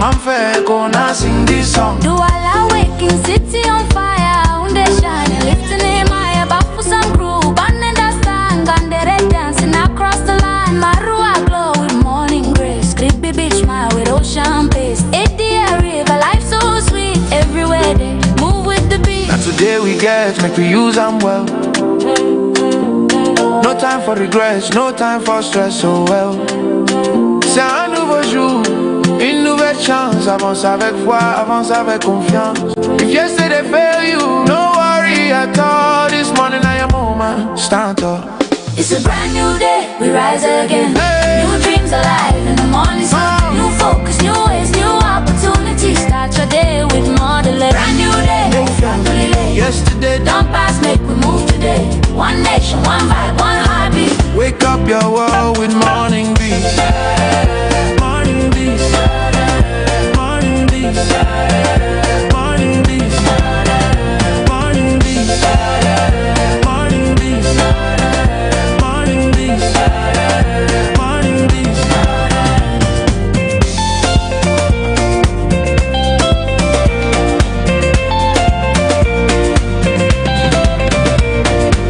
I'm fair, gonna sing this song. Do I waking city on fire? On the shining, lifting in my about for some crew. Banning the stand, and they're dancing across the line. My rua glow with morning grace. Creepy beach smile with ocean pace. 80 river, life so sweet. Everywhere they move with the beat. Now today we get, make we use them well. No time for regrets, no time for stress, so well. C'est un nouveau jour, une nouvelle chance. Avance avec foi, avance avec confiance. If yesterday failed you, no worry at all. This morning I am moment, stand up. It's a brand new day, we rise again. Hey. New dreams alive in the morning sun. New focus, new ways, new opportunities. Start your day with more than less. Brand new day, no family day. Yesterday don't pass, make we move today. One nation, one vibe, one heartbeat. Wake up your world with morning breeze. Morning breeze. Morning breeze. Morning breeze. Morning breeze. Morning breeze. Morning breeze. Morning breeze.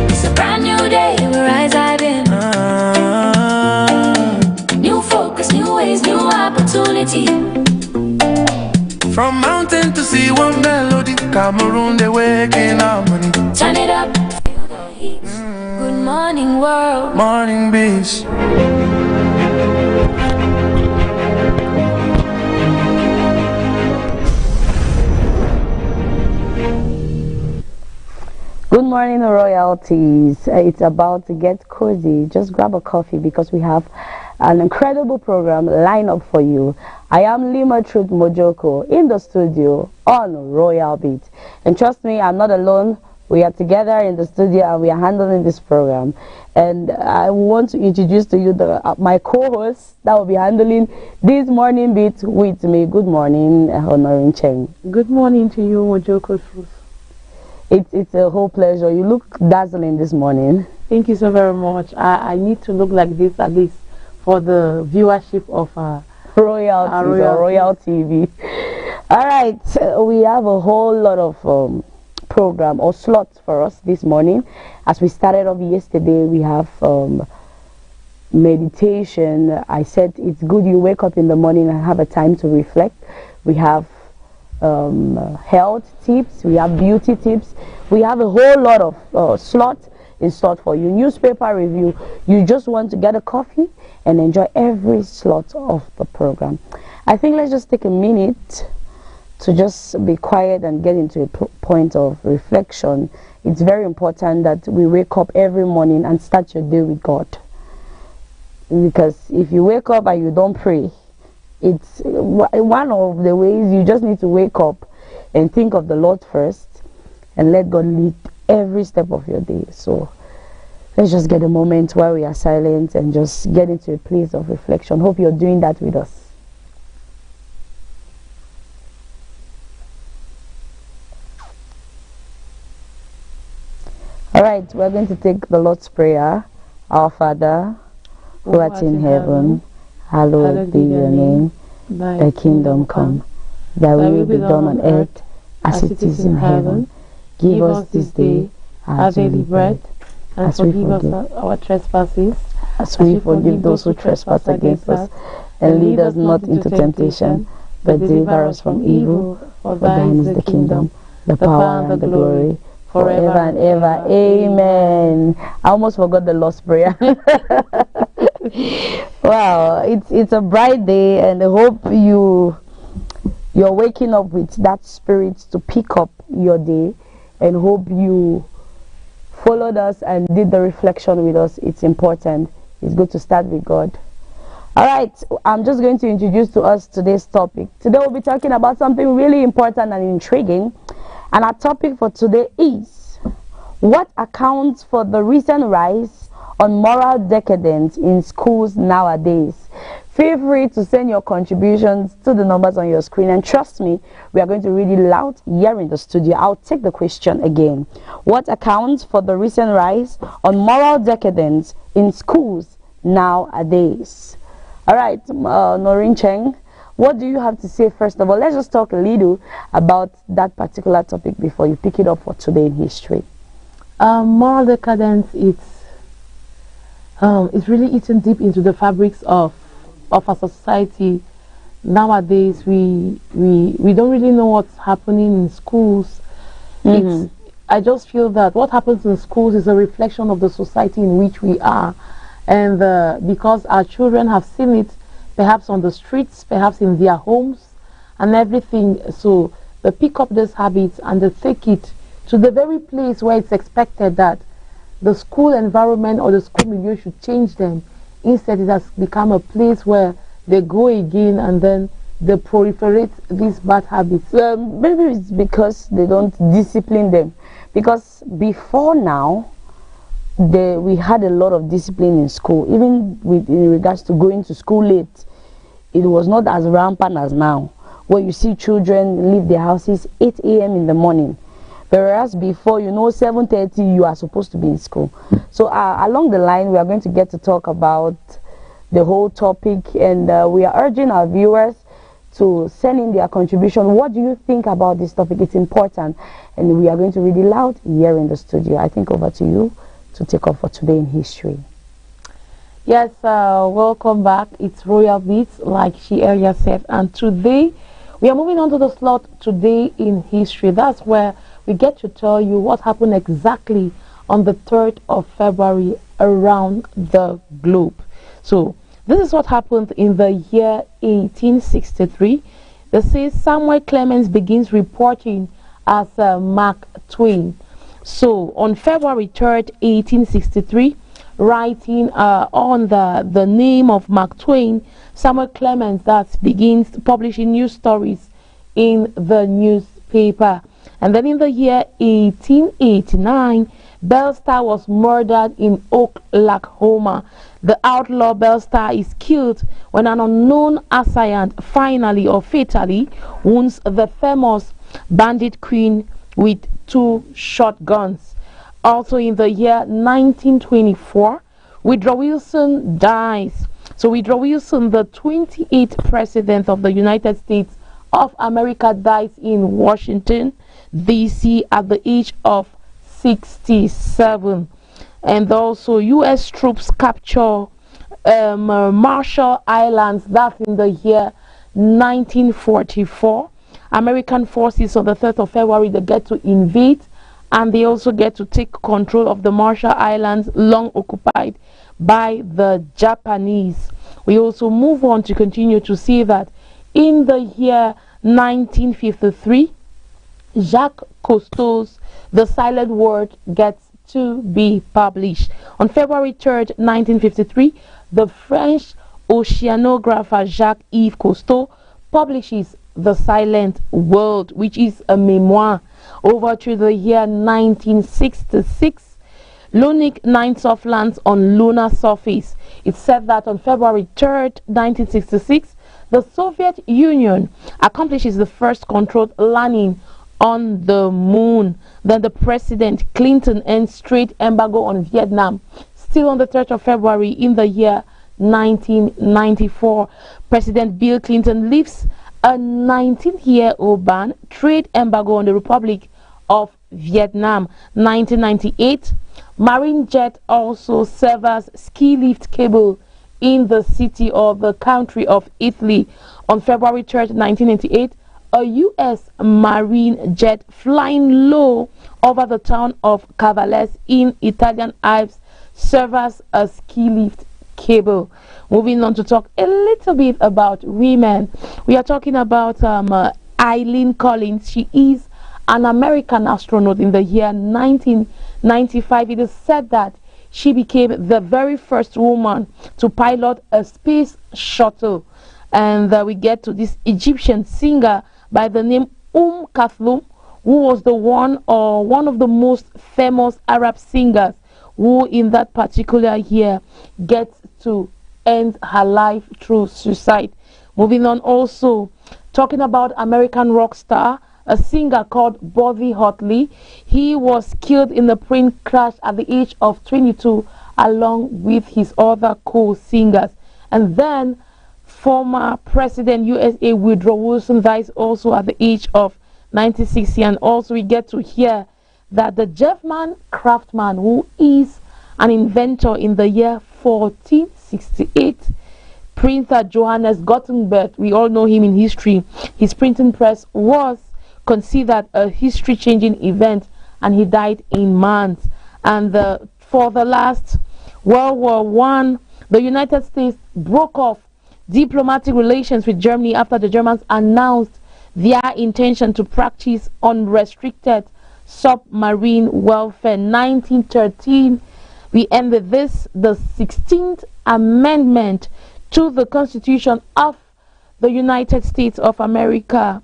It's a brand new day, we rise again. New focus, new ways, new opportunity. From mountain to sea, one melody. Cameroon, they waking up money. Turn it up, feel the heat. Good morning world. Morning breeze. Good morning, royalties. It's about to get cozy. Just grab a coffee because we have an incredible program lined up for you. I am Lima Truth Mojoko in the studio on Royal Beat. And trust me, I'm not alone. We are together in the studio and we are handling this program. And I want to introduce to you my co-host that will be handling this morning beat with me. Good morning, Honorin Cheng. Good morning to you, Mojoko. It's a whole pleasure. You look dazzling this morning. Thank you so very much. I need to look like this at least for the viewership of Royal TV. All right, we have a whole lot of program or slots for us this morning. As we started off yesterday, we have meditation. I said it's good you wake up in the morning and have a time to reflect. We have health tips, we have beauty tips, we have a whole lot of slots in slot for you. Newspaper review. You just want to get a coffee and enjoy every slot of the program. I think let's just take a minute to just be quiet and get into a point of reflection. It's very important that we wake up every morning and start your day with God, because if you wake up and you don't pray, it's one of the ways. You just need to wake up and think of the Lord first and let God lead every step of your day. So let's just get a moment where we are silent and just get into a place of reflection. Hope you're doing that with us. All right, we're going to take the Lord's Prayer. Our Father, who art in heaven, hallowed be your name. Thy kingdom come. Thy will be done on earth as it is in heaven. Give us this day our daily bread, and forgive us our trespasses, as we forgive those who trespass against us. And lead us not into temptation, but deliver us from evil. For thine is the kingdom, the power, and the glory, forever and ever. Amen. I almost forgot the Lord's Prayer. Wow, it's a bright day, and I hope you're waking up with that spirit to pick up your day, and hope you followed us and did the reflection with us. It's important. It's good to start with God. All right, I'm just going to introduce to us today's topic. Today we'll be talking about something really important and intriguing, and our topic for today is what accounts for the recent rise on moral decadence in schools nowadays. Feel free to send your contributions to the numbers on your screen, and trust me, we are going to read it loud here in the studio. I'll take the question again. What accounts for the recent rise on moral decadence in schools nowadays? All right, Norin Cheng, What do you have to say first of all? Let's just talk a little about that particular topic before you pick it up for today in history. Moral decadence, it's really eaten deep into the fabrics of our society. Nowadays, we don't really know what's happening in schools. I just feel that what happens in schools is a reflection of the society in which we are, and because our children have seen it, perhaps on the streets, perhaps in their homes, and everything. So they pick up these habits and they take it to the very place where it's expected that the school environment or the school milieu should change them. Instead, it has become a place where they go again and then they proliferate these bad habits. Maybe it's because they don't discipline them. Because before now, we had a lot of discipline in school. Even in regards to going to school late, it was not as rampant as now, where you see children leave their houses 8 a.m. in the morning. Whereas before, 7:30, you are supposed to be in school. So along the line, we are going to get to talk about the whole topic, and we are urging our viewers to send in their contribution. What do you think about this topic? It's important, and we are going to read it loud here in the studio. I think over to you to take off for today in history. Yes, welcome back. It's Royal Beats, like she earlier said, and today we are moving on to the slot today in history. That's where we get to tell you what happened exactly on the 3rd of February around the globe. So this is what happened in the year 1863. They say Samuel Clemens begins reporting as Mark Twain. So on February 3rd, 1863, writing on the name of Mark Twain, Samuel Clemens that begins publishing news stories in the newspaper. And then in the year 1889, Bellstar was murdered in Oklahoma. The outlaw Bellstar is killed when an unknown assailant finally or fatally wounds the famous Bandit Queen with 2 shotguns. Also in the year 1924, Woodrow Wilson dies. So Woodrow Wilson, the 28th president of the United States of America, dies in Washington, D.C. at the age of 67. And also U.S. troops capture Marshall Islands. That's in the year 1944. American forces on the 3rd of February, they get to invade, and they also get to take control of the Marshall Islands, long occupied by the Japanese. We also move on to continue to see that in the year 1953, Jacques Cousteau's The Silent Word gets to be published. On February 3rd, 1953, the French oceanographer Jacques-Yves Cousteau publishes The Silent World, which is a memoir. Over to the year 1966, Lunik 9 soft lands on lunar surface. It's said that on February 3rd, 1966, the Soviet Union accomplishes the first controlled landing on the moon. Then the President Clinton ends trade embargo on Vietnam. Still on the 3rd of February in the year 1994, President Bill Clinton lifts a 19-year-old ban, trade embargo on the Republic of Vietnam. 1998, Marine Jet also severs ski lift cable in the city of the country of Italy. On February 3rd, 1998, a U.S. Marine jet flying low over the town of Cavalese in Italian Alps severs a ski lift cable. Moving on to talk a little bit about women. We are talking about Eileen Collins. She is an American astronaut in the year 1995. It is said that she became the very first woman to pilot a space shuttle. And we get to this Egyptian singer by the name Kulthum, who was one of the most famous Arab singers, who in that particular year gets to end her life through suicide. Moving on, also talking about American rock star, a singer called Buddy Holly. He was killed in a plane crash at the age of 22 along with his other co-singers. And then former President USA Woodrow Wilson dies also at the age of 96. And also we get to hear that the Jeffman Craftman, who is an inventor in the year 1468, Printer Johannes Gutenberg, we all know him in history, his printing press was considered a history-changing event, and he died in Mainz. And for the last World War I, the United States broke off diplomatic relations with Germany after the Germans announced their intention to practice unrestricted submarine warfare. 1913, we ended this, the 16th Amendment to the Constitution of the United States of America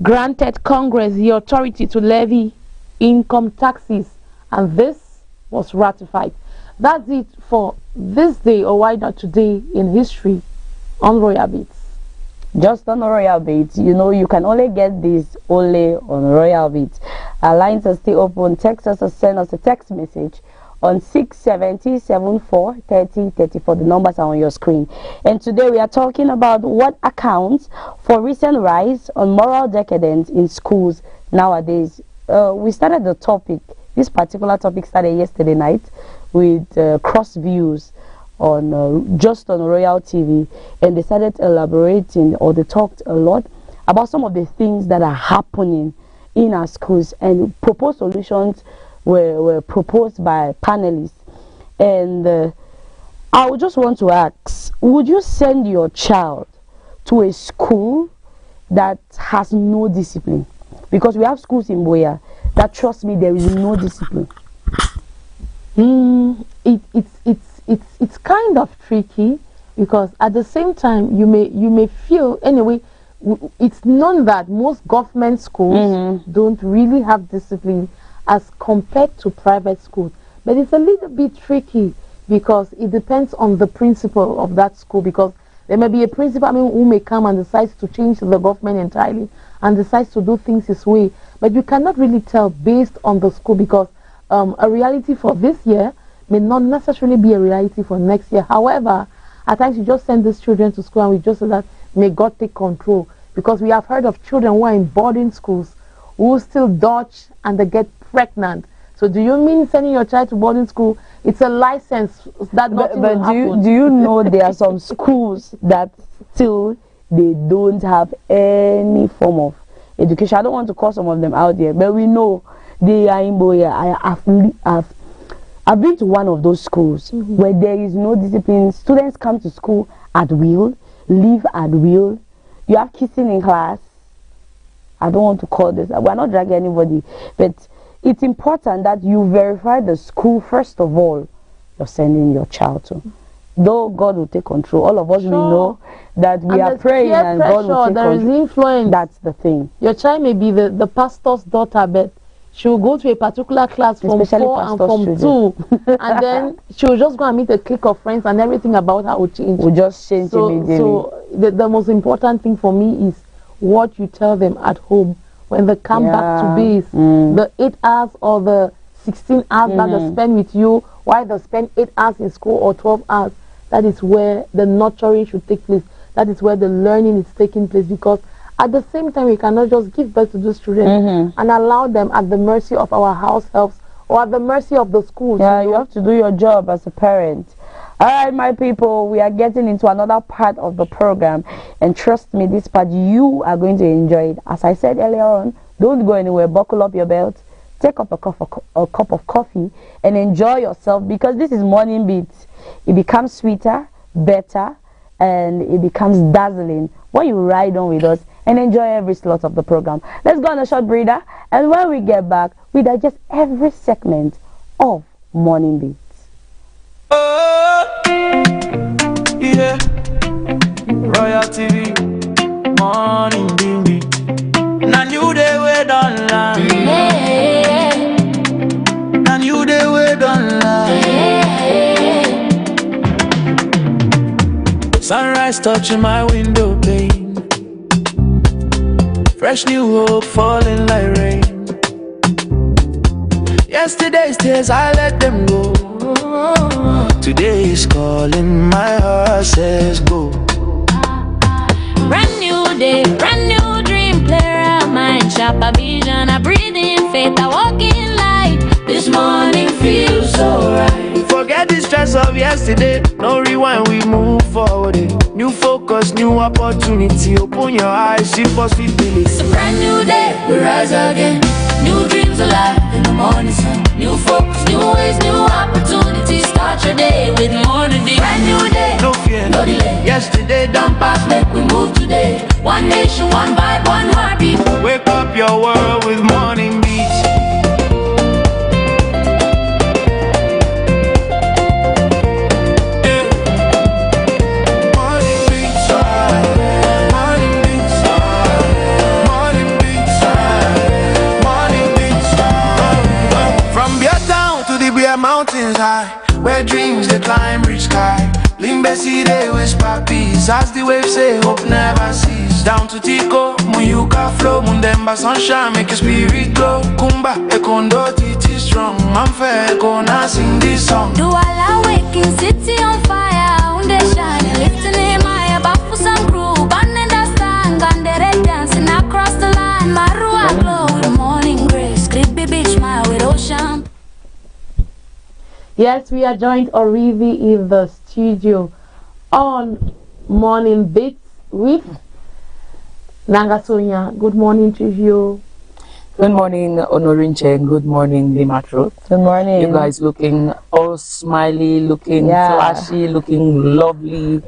granted Congress the authority to levy income taxes, and this was ratified. That's it for this day, or why not today, in history on Royal Beats. Just on Royal Beats. You know, you can only get this only on Royal Beats. Our lines are still open. Text us or send us a text message on 670 74 30 34. The numbers are on your screen. And today we are talking about what accounts for recent rise on moral decadence in schools nowadays. We started the topic. This particular topic started yesterday night with Cross Views on just on Royal TV, and they started elaborating, or they talked a lot about some of the things that are happening in our schools, and proposed solutions were proposed by panelists. And I would just want to ask, would you send your child to a school that has no discipline? Because we have schools in Boya that, trust me, there is no discipline. It's kind of tricky, because at the same time you may feel, anyway, it's known that most government schools don't really have discipline as compared to private schools. But it's a little bit tricky, because it depends on the principal of that school, because there may be a principal who may come and decides to change the government entirely and decides to do things his way. But you cannot really tell based on the school, because a reality for this year may not necessarily be a reality for next year. However, at times you just send these children to school and we just say that may God take control, because we have heard of children who are in boarding schools who still dodge and they get pregnant. So do you mean sending your child to boarding school? It's a license that nothing will happen. Do you know there are some schools that still they don't have any form of education? I don't want to call some of them out there, but we know they are in Boya. I've been to one of those schools where there is no discipline. Students come to school at will, leave at will. You have kissing in class. I don't want to call this, we're not dragging anybody, but it's important that you verify the school first of all you're sending your child to. Though God will take control, all of us we know that we are praying and God will take control. There is influence. That's the thing. Your child may be the pastor's daughter, but she will go to a particular class from 4 and from 2, and then she will just go and meet a clique of friends, and everything about her will change. Will just change immediately. So the most important thing for me is what you tell them at home when they come back to base. The 8 hours or the 16 hours that they spend with you, while they spend 8 hours in school or 12 hours, that is where the nurturing should take place. That is where the learning is taking place, because at the same time we cannot just give birth to those children and allow them at the mercy of our house helps or at the mercy of the schools. Yeah, you have to do your job as a parent. All right, my people, we are getting into another part of the program, and trust me, this part you are going to enjoy it. As I said earlier on, don't go anywhere. Buckle up your belt, take up a cup of coffee and enjoy yourself, because this is Morning Beats. It becomes sweeter, better, and it becomes dazzling when you ride on with us and enjoy every slot of the program. Let's go on a short breather, and when we get back, we digest every segment of Morning Beats. Oh, yeah. Royal TV, Morning Beat. Now you the way don't lie. Now you the way don't lie. Sunrise touching my window pane. Fresh new hope falling like rain. Yesterday's tears I let them go. Today is calling, my heart says go. new day, brand new dream, clear our mind, sharper vision, I breathe in faith, I walk in light. This morning feels so right. Forget the stress of yesterday. No rewind, we move forward. New focus, new opportunity. Open your eyes, see possibility. It's a brand new day, we rise again. New dreams alive in the morning sun. New focus, new ways, new opportunities. Start your day with more to do. Brand new day, No fear, no delay. yesterday done past. Make we move today. One nation, one vibe, one heartbeat. Wake up your world with morning beats. Yeah. Morning beats, morning beats, morning beats, morning beats. From Beer Town to the Beer Mountains high, where dreams they climb reach sky. Limbesi they whisper peace as the waves say hope never cease. Down to Tico, Muyuka flow, Mundemba sunshine make your spirit glow. Kumba, Ekondo, Titi strong, Manfe, Ekona sing this song. Do all awaken, city on fire, unde shine, lifting in my bafu some crew, banana stand, gandere dancing across the line, Marua glow with morning grace, creepy beach smile with ocean. Yes, we are joined already in the studio on Morning Beats with Nanga Sonia. Good morning to you. Good morning, Honorinche. Good morning, Limatro. Good morning. You guys looking all smiley, looking flashy, looking lovely.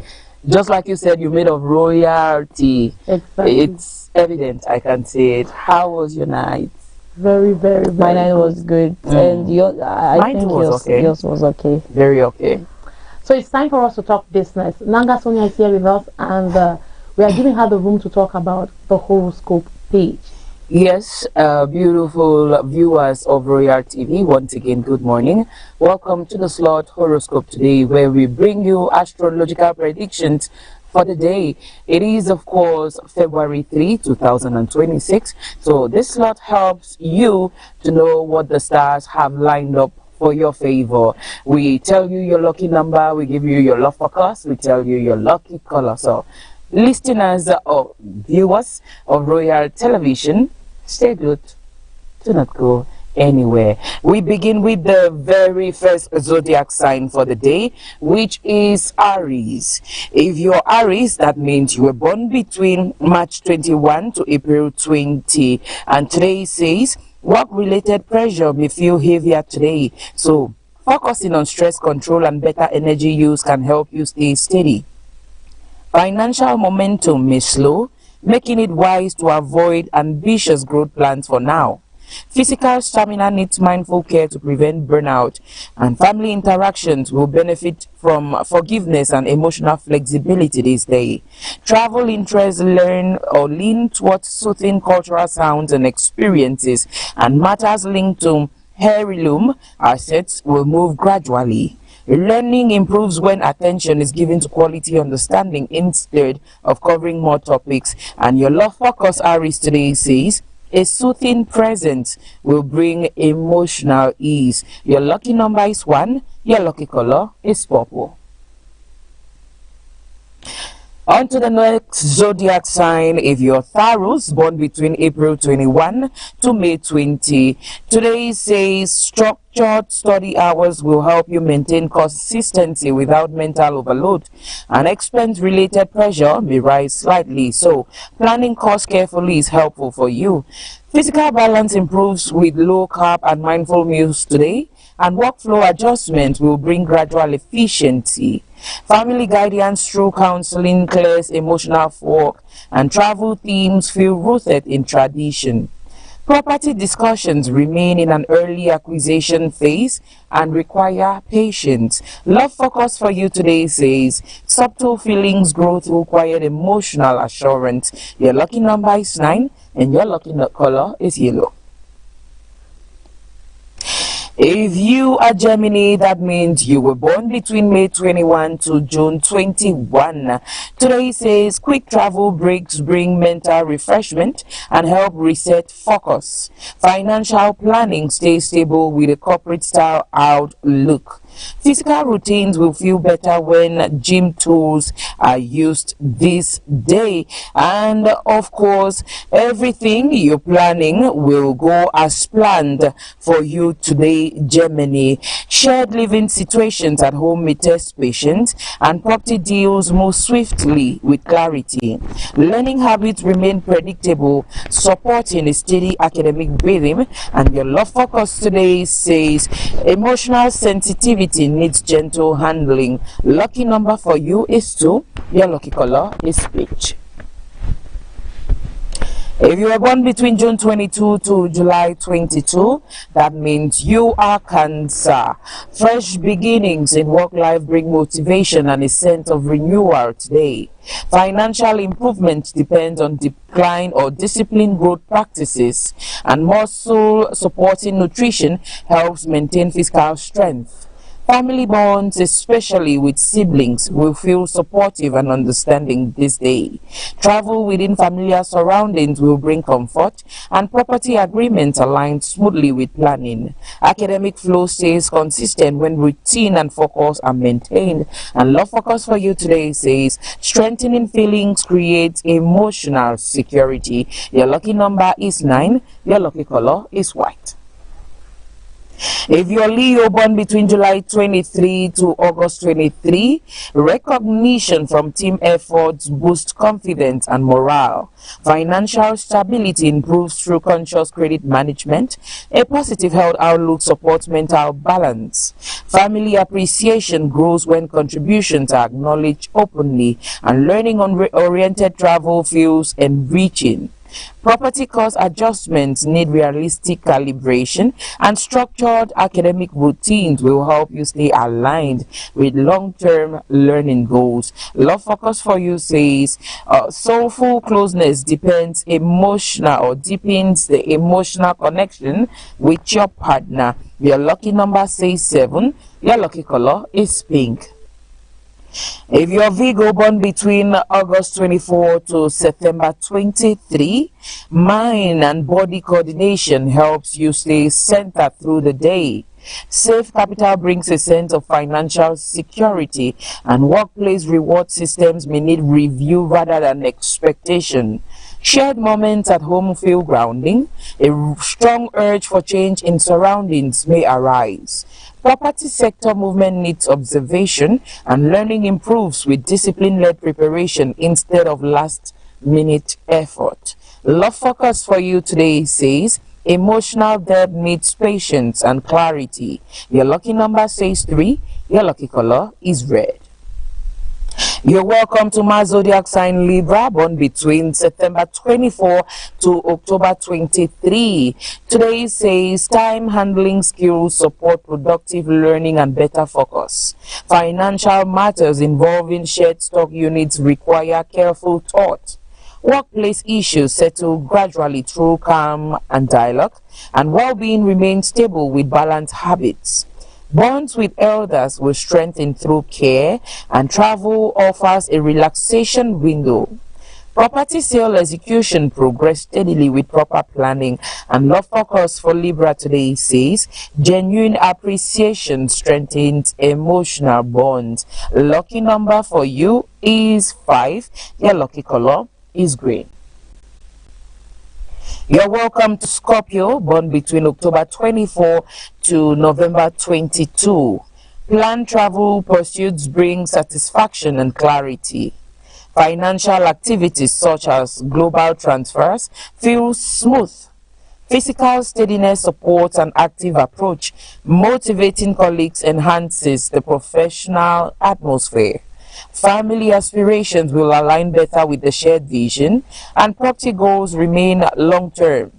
Just like you said, you're made of royalty. Exactly. It's evident, I can say it. How was your night? Very, very, very My night good. was good, and I Mine think was okay. yours was okay. Very okay. So it's time for us to talk business. Nanga Sonia is here with us, and we are giving her the room to talk about the horoscope page. Yes, beautiful viewers of Royal TV, once again, good morning. Welcome to the slot horoscope today, where we bring you astrological predictions for the day. It is, of course, February 3, 2026. So this slot helps you to know what the stars have lined up for your favor. We tell you your lucky number, we give you your love focus, we tell you your lucky color. So listeners or viewers of Royal Television, stay good, do not go anywhere. We begin with the very first zodiac sign for the day, which is Aries. If you're Aries, that means you were born between March 21 to April 20, and today says work-related pressure may feel heavier today, so focusing on stress control and better energy use can help you stay steady. Financial momentum may slow, making it wise to avoid ambitious growth plans for now. Physical stamina needs mindful care to prevent burnout, and family interactions will benefit from forgiveness and emotional flexibility this day. Travel interests learn or lean towards soothing cultural sounds and experiences, and matters linked to heirloom assets will move gradually. Learning improves when attention is given to quality understanding instead of covering more topics. And your love focus, Aries, today says a soothing presence will bring emotional ease. Your lucky number is 1. Your lucky color is purple. On to the next zodiac sign. If you're Taurus, born between April 21 to May 20, today says structured study hours will help you maintain consistency without mental overload. And expense-related pressure may rise slightly, so planning costs carefully is helpful for you. Physical balance improves with low carb and mindful meals today, and workflow adjustments will bring gradual efficiency. Family guidance through counseling clears emotional fog, and travel themes feel rooted in tradition. Property discussions remain in an early acquisition phase and require patience. Love focus for you today says subtle feelings grow through quiet emotional assurance. Your lucky number is 9 and your lucky color is yellow. If you are Gemini, that means you were born between May 21 to June 21. Today says quick travel breaks bring mental refreshment and help reset focus. Financial planning stays stable with a corporate style outlook. Physical routines will feel better when gym tools are used this day. And of course, everything you're planning will go as planned for you today, Germany. Shared living situations at home may test patience, and property deals move swiftly with clarity. Learning habits remain predictable, supporting a steady academic rhythm. And your love focus today says emotional sensitivity needs gentle handling. Lucky number for you is 2. Your lucky color is peach. If you were born between June 22 to July 22, that means you are Cancer. Fresh beginnings in work life bring motivation and a sense of renewal today. Financial improvement depends on decline or disciplined growth practices, and muscle supporting nutrition helps maintain physical strength. Family bonds, especially with siblings, will feel supportive and understanding this day. Travel within familiar surroundings will bring comfort, and property agreements align smoothly with planning. Academic flow stays consistent when routine and focus are maintained. And love focus for you today says strengthening feelings creates emotional security. Your lucky number is 9. Your lucky color is white. If you're Leo, born between July 23 to August 23, recognition from team efforts boosts confidence and morale. Financial stability improves through conscious credit management. A positive health outlook supports mental balance. Family appreciation grows when contributions are acknowledged openly, and learning-oriented travel feels enriching. Property cost adjustments need realistic calibration, and structured academic routines will help you stay aligned with long-term learning goals. Love focus for you says soulful closeness deepens the emotional connection with your partner. Your lucky number says 7. Your lucky color is pink. If you're Virgo, born between August 24 to September 23, mind and body coordination helps you stay centered through the day. Safe capital brings a sense of financial security, and workplace reward systems may need review rather than expectation. Shared moments at home feel grounding. A strong urge for change in surroundings may arise. Property sector movement needs observation, and learning improves with discipline-led preparation instead of last-minute effort. Love focus for you today says emotional depth needs patience and clarity. Your lucky number says 3. Your lucky color is red. You're welcome to my zodiac sign Libra, born between September 24 to October 23. Today says time handling skills support productive learning and better focus. Financial matters involving shared stock units require careful thought. Workplace issues settle gradually through calm and dialogue, and well-being remains stable with balanced habits. Bonds with elders will strengthen through care, and travel offers a relaxation window. Property sale execution progress steadily with proper planning, and love focus for Libra today says genuine appreciation strengthens emotional bonds. Lucky number for you is 5. Your lucky color is green. You're welcome to Scorpio, born between October 24 to November 22. Planned travel pursuits bring satisfaction and clarity. Financial activities such as global transfers feel smooth. Physical steadiness supports an active approach. Motivating colleagues enhances the professional atmosphere. Family aspirations will align better with the shared vision, and property goals remain long-term.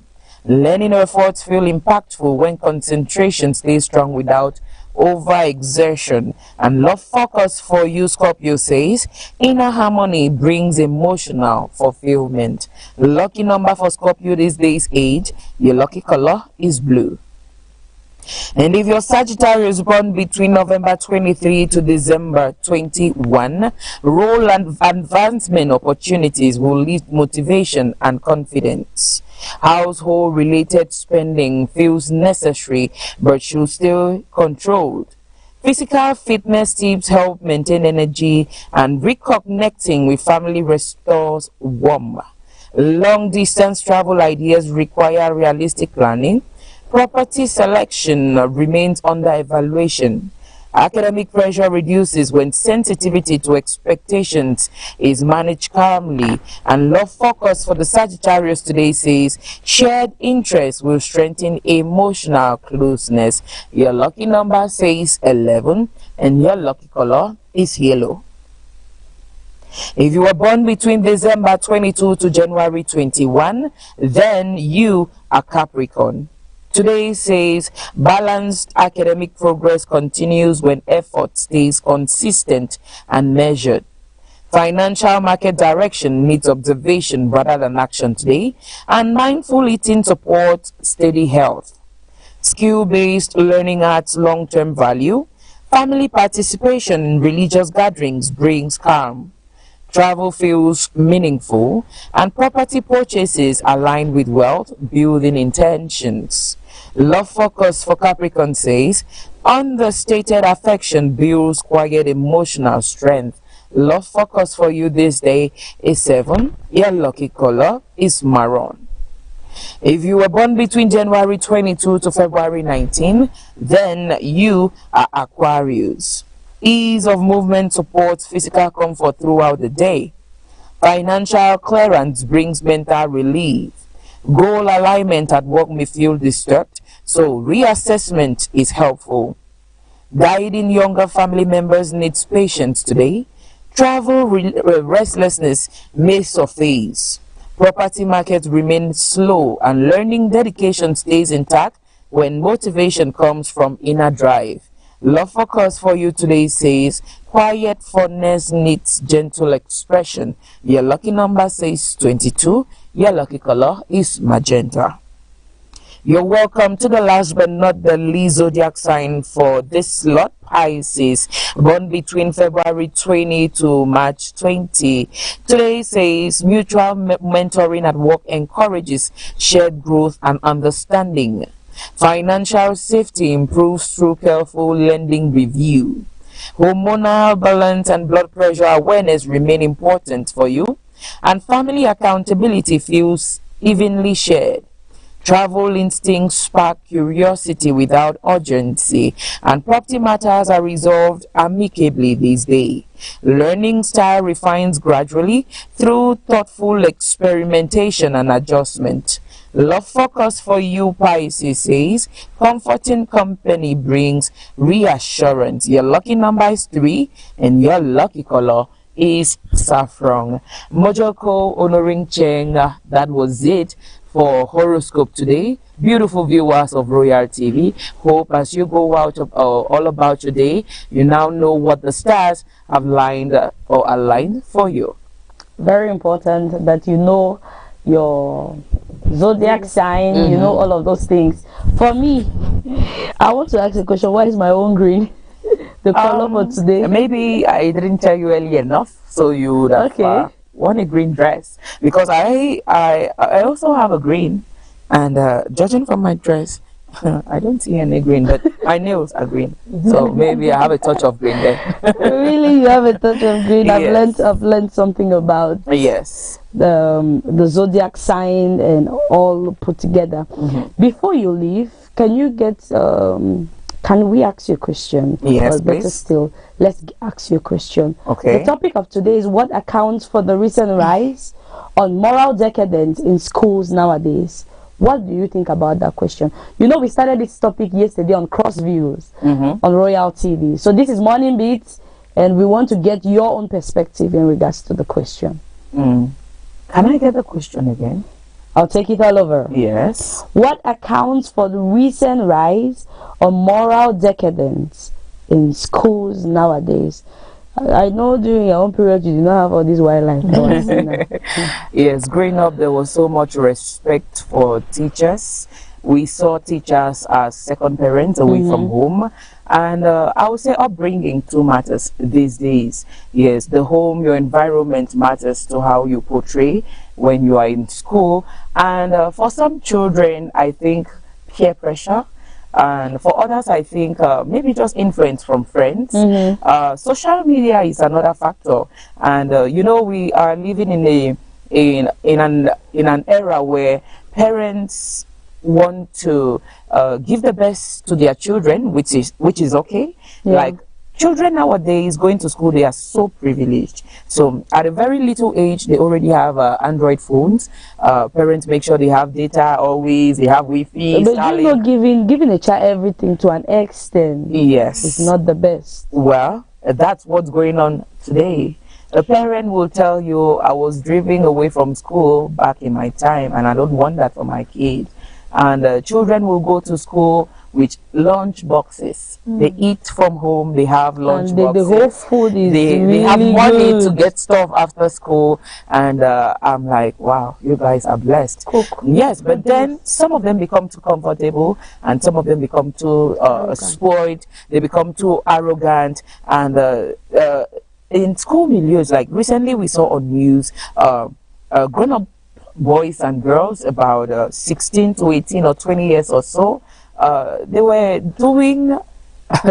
Learning efforts feel impactful when concentration stays strong without overexertion. And love focus for you, Scorpio says inner harmony brings emotional fulfillment. Lucky number for Scorpio these days 8. Your lucky color is blue. And if you're Sagittarius, born between November 23 to December 21, role and advancement opportunities will lead motivation and confidence. Household related spending feels necessary but should still controlled. Physical fitness tips help maintain energy, and reconnecting with family restores warmth. Long distance travel ideas require realistic planning. Property selection remains under evaluation. Academic pressure reduces when sensitivity to expectations is managed calmly. And love focus for the Sagittarius today says shared interest will strengthen emotional closeness. Your lucky number says 11 and your lucky color is yellow. If you were born between December 22 to January 21, then you are Capricorn. Today says balanced academic progress continues when effort stays consistent and measured. Financial market direction needs observation rather than action today, and mindful eating supports steady health. Skill-based learning adds long-term value. Family participation in religious gatherings brings calm. Travel feels meaningful, and property purchases align with wealth building intentions. Love focus for Capricorn says understated affection builds quiet emotional strength. Love focus for you this day is 7. Your lucky color is maroon. If you were born between January 22 to February 19, then you are Aquarius. Ease of movement supports physical comfort throughout the day. Financial clearance brings mental relief. Goal alignment at work may feel disturbed, so reassessment is helpful. Guiding younger family members needs patience today. Travel restlessness may surface. Property markets remain slow, and learning dedication stays intact when motivation comes from inner drive. Love focus for you today says quiet fondness needs gentle expression. Your lucky number says 22. Your lucky color is magenta. You're welcome to the last but not the least zodiac sign for this slot, Pisces, born between February 20 to March 20. Today says mutual mentoring at work encourages shared growth and understanding. Financial safety improves through careful lending review. Hormonal balance and blood pressure awareness remain important for you, and family accountability feels evenly shared. Travel instincts spark curiosity without urgency, and property matters are resolved amicably these days. Learning style refines gradually through thoughtful experimentation and adjustment. Love focus for you, Pisces, says comforting company brings reassurance. Your lucky number is 3 and your lucky color is saffron. Mojoko honoring Cheng, that was it for horoscope today. Beautiful viewers of Royal TV, hope as you go out of all about your day, you now know what the stars have lined or aligned for you. Very important that you know your zodiac sign, you know all of those things. For me, I want to ask a question. Why is my own green? The color for today? Maybe I didn't tell you early enough, so you would have worn a green dress, because I also have a green, and judging from my dress, I don't see any green, but my nails are green, so maybe I have a touch of green there. Really, you have a touch of green. Yes. I've learned something about the zodiac sign and all put together. Before you leave, can you get can we ask you a question? Yes, or better please. still, let's ask you a question. Okay. The topic of today is what accounts for the recent rise on moral decadence in schools nowadays. What do you think about that question? You know, we started this topic yesterday on Cross Views on Royal TV. So this is Morning Beats, and we want to get your own perspective in regards to the question. Can I get the question again? I'll take it all over. Yes. What accounts for the recent rise on moral decadence in schools nowadays? I know during your own period you did not have all these wildlife. Yes, growing up there was so much respect for teachers. We saw teachers as second parents away from home, and I would say upbringing too matters these days. Yes, the home, your environment matters to how you portray when you are in school, and for some children I think peer pressure And for others, I think maybe just influence from friends. Social media is another factor, and you know, we are living in an era where parents want to give the best to their children, which is okay. Like, children nowadays going to school, they are so privileged. So at a very little age, they already have Android phones. Parents make sure they have data always. They have Wi-Fi. But you know, giving a child everything to an extent, yes, is not the best. Well, that's what's going on today. A parent will tell you, I was driven away from school back in my time, and I don't want that for my kid. And children will go to school with lunch boxes. They eat from home. They have lunch boxes. The whole food is they have money to get stuff after school. And I'm like, wow, you guys are blessed. Yes, but then some of them become too comfortable, and some of them become too spoiled. They become too arrogant. And in school milieus, like recently we saw on news, grown-up boys and girls about 16 to 18 or 20 years or so, they were doing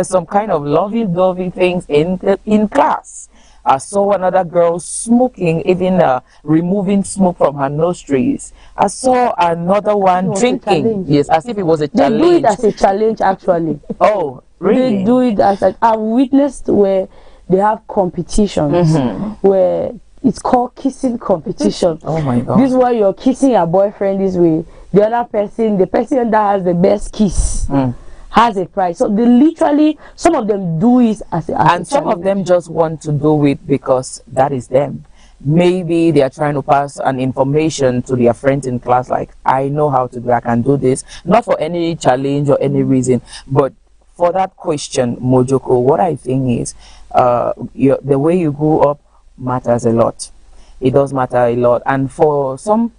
some kind of lovey-dovey things in class. I saw another girl smoking, even removing smoke from her nostrils. I saw another one drinking. Yes, as if it was a challenge. They do it as a challenge, actually. Oh, really? They do it as I've witnessed where they have competitions where it's called kissing competition. Oh my God. This is why you're kissing your boyfriend this way. The other person, the person that has the best kiss, has a prize. So they literally, some of them do it as a some of them just want to do it because that is them. Maybe they are trying to pass an information to their friends in class, like, I know how to do, I can do this. Not for any challenge or any reason, but for that question, Mojoko, what I think is the way you grew up matters a lot. It does matter a lot. And for some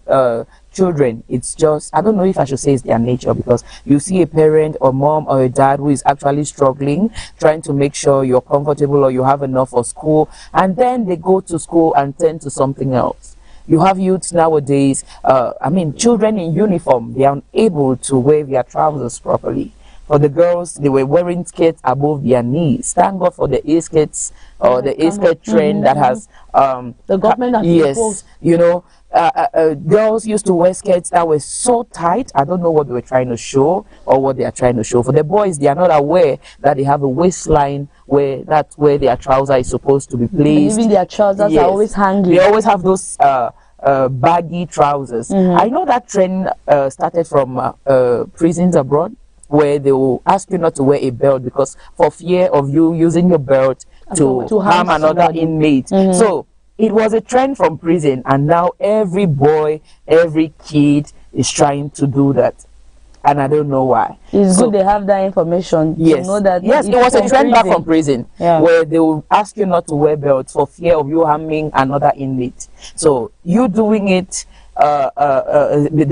children, it's just, I don't know if I should say it's their nature, because you see a parent or mom or a dad who is actually struggling, trying to make sure you're comfortable or you have enough for school, and then they go to school and turn to something else. You have youths nowadays, I mean, children in uniform, they are unable to wear their trousers properly. For the girls, they were wearing skirts above their knees. Thank God for the A-skirts or the A-skirt trend that has the government has yes, you know, girls used to wear skirts that were so tight. I don't know what they were trying to show or what they are trying to show. For the boys, they are not aware that they have a waistline where that's where their trouser is supposed to be placed. Even their trousers are always hanging. They always have those baggy trousers. I know that trend started from prisons abroad, where they will ask you not to wear a belt because for fear of you using your belt to harm another inmate. So it was a trend from prison, and now every boy, every kid is trying to do that, and I don't know why. It's good they have that information. Yes, to know that yes, it was a trend back from prison, where they will ask you not to wear belts for fear of you harming another inmate. So you doing it.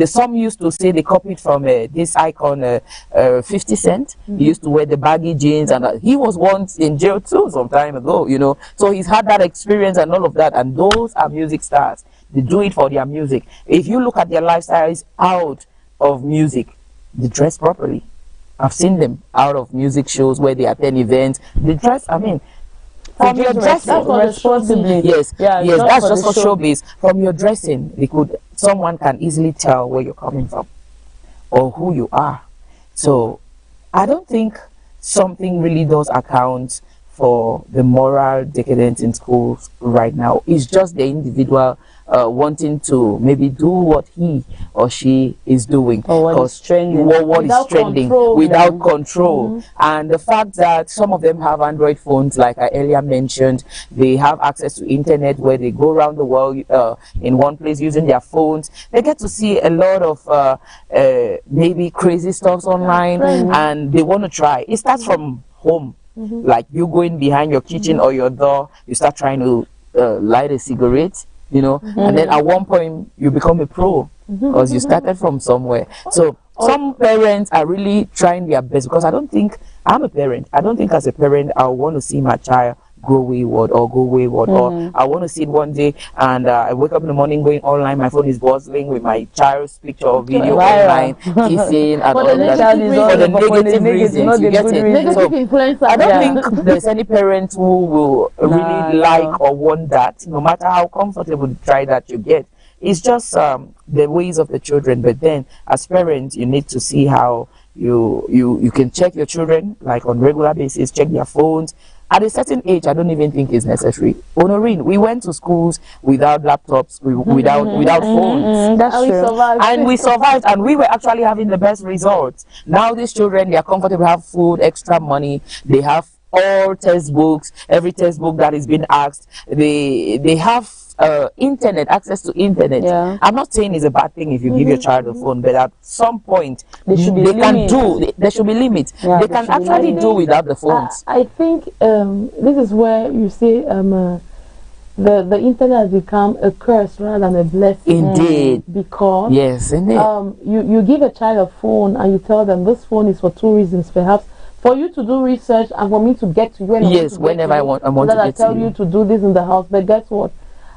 Some used to say they copied from this icon 50 Cent. He used to wear the baggy jeans, and he was once in jail too some time ago, you know, so he's had that experience and all of that. And those are music stars. They do it for their music. If you look at their lifestyles out of music, they dress properly. I've seen them out of music shows where they attend events. They dress, I mean, from your dressing, responsibly. Yes, yes, that's just for showbiz. From your dressing, someone can easily tell where you're coming from or who you are. So I don't think something really does account for the moral decadence in schools right now. It's just the individual wanting to maybe do what he or she is doing, or what is trending, without control. And the fact that some of them have Android phones, like I earlier mentioned, they have access to internet where they go around the world in one place using their phones. They get to see a lot of maybe crazy stuff online, and they want to try. It starts from home. Like you going behind your kitchen or your door, you start trying to light a cigarette, you know, and then at one point you become a pro because you started from somewhere. So some parents are really trying their best, because I don't think, I'm a parent, I don't think as a parent I want to see my child grow wayward or go wayward, or I want to sit one day and I wake up in the morning going online, my phone is buzzing with my child's picture or video online, kissing and all that for the negative reasons. You get it? Negative influencer. I don't think there's any parent who will really like or want that, no matter how comfortable the try that you get. It's just the ways of the children. But then, as parents, you need to see how you can check your children like on regular basis, check their phones. At a certain age, I don't even think it's necessary. Honorine, we went to schools without laptops, without phones. That's true. And we survived, and we were actually having the best results. Now these children, they are comfortable, have food, extra money, they have all textbooks, every textbook that is being asked, they have internet, access to internet. I'm not saying it's a bad thing if you give your child a phone, but at some point there should be limits. They can actually do without the phones. I think this is where you say the internet has become a curse rather than a blessing. Indeed. Because yes, indeed. You give a child a phone and you tell them this phone is for two reasons, perhaps for you to do research and for me to get to you. Yes, whenever I want to get to you. I tell you to do this in the house, but guess what?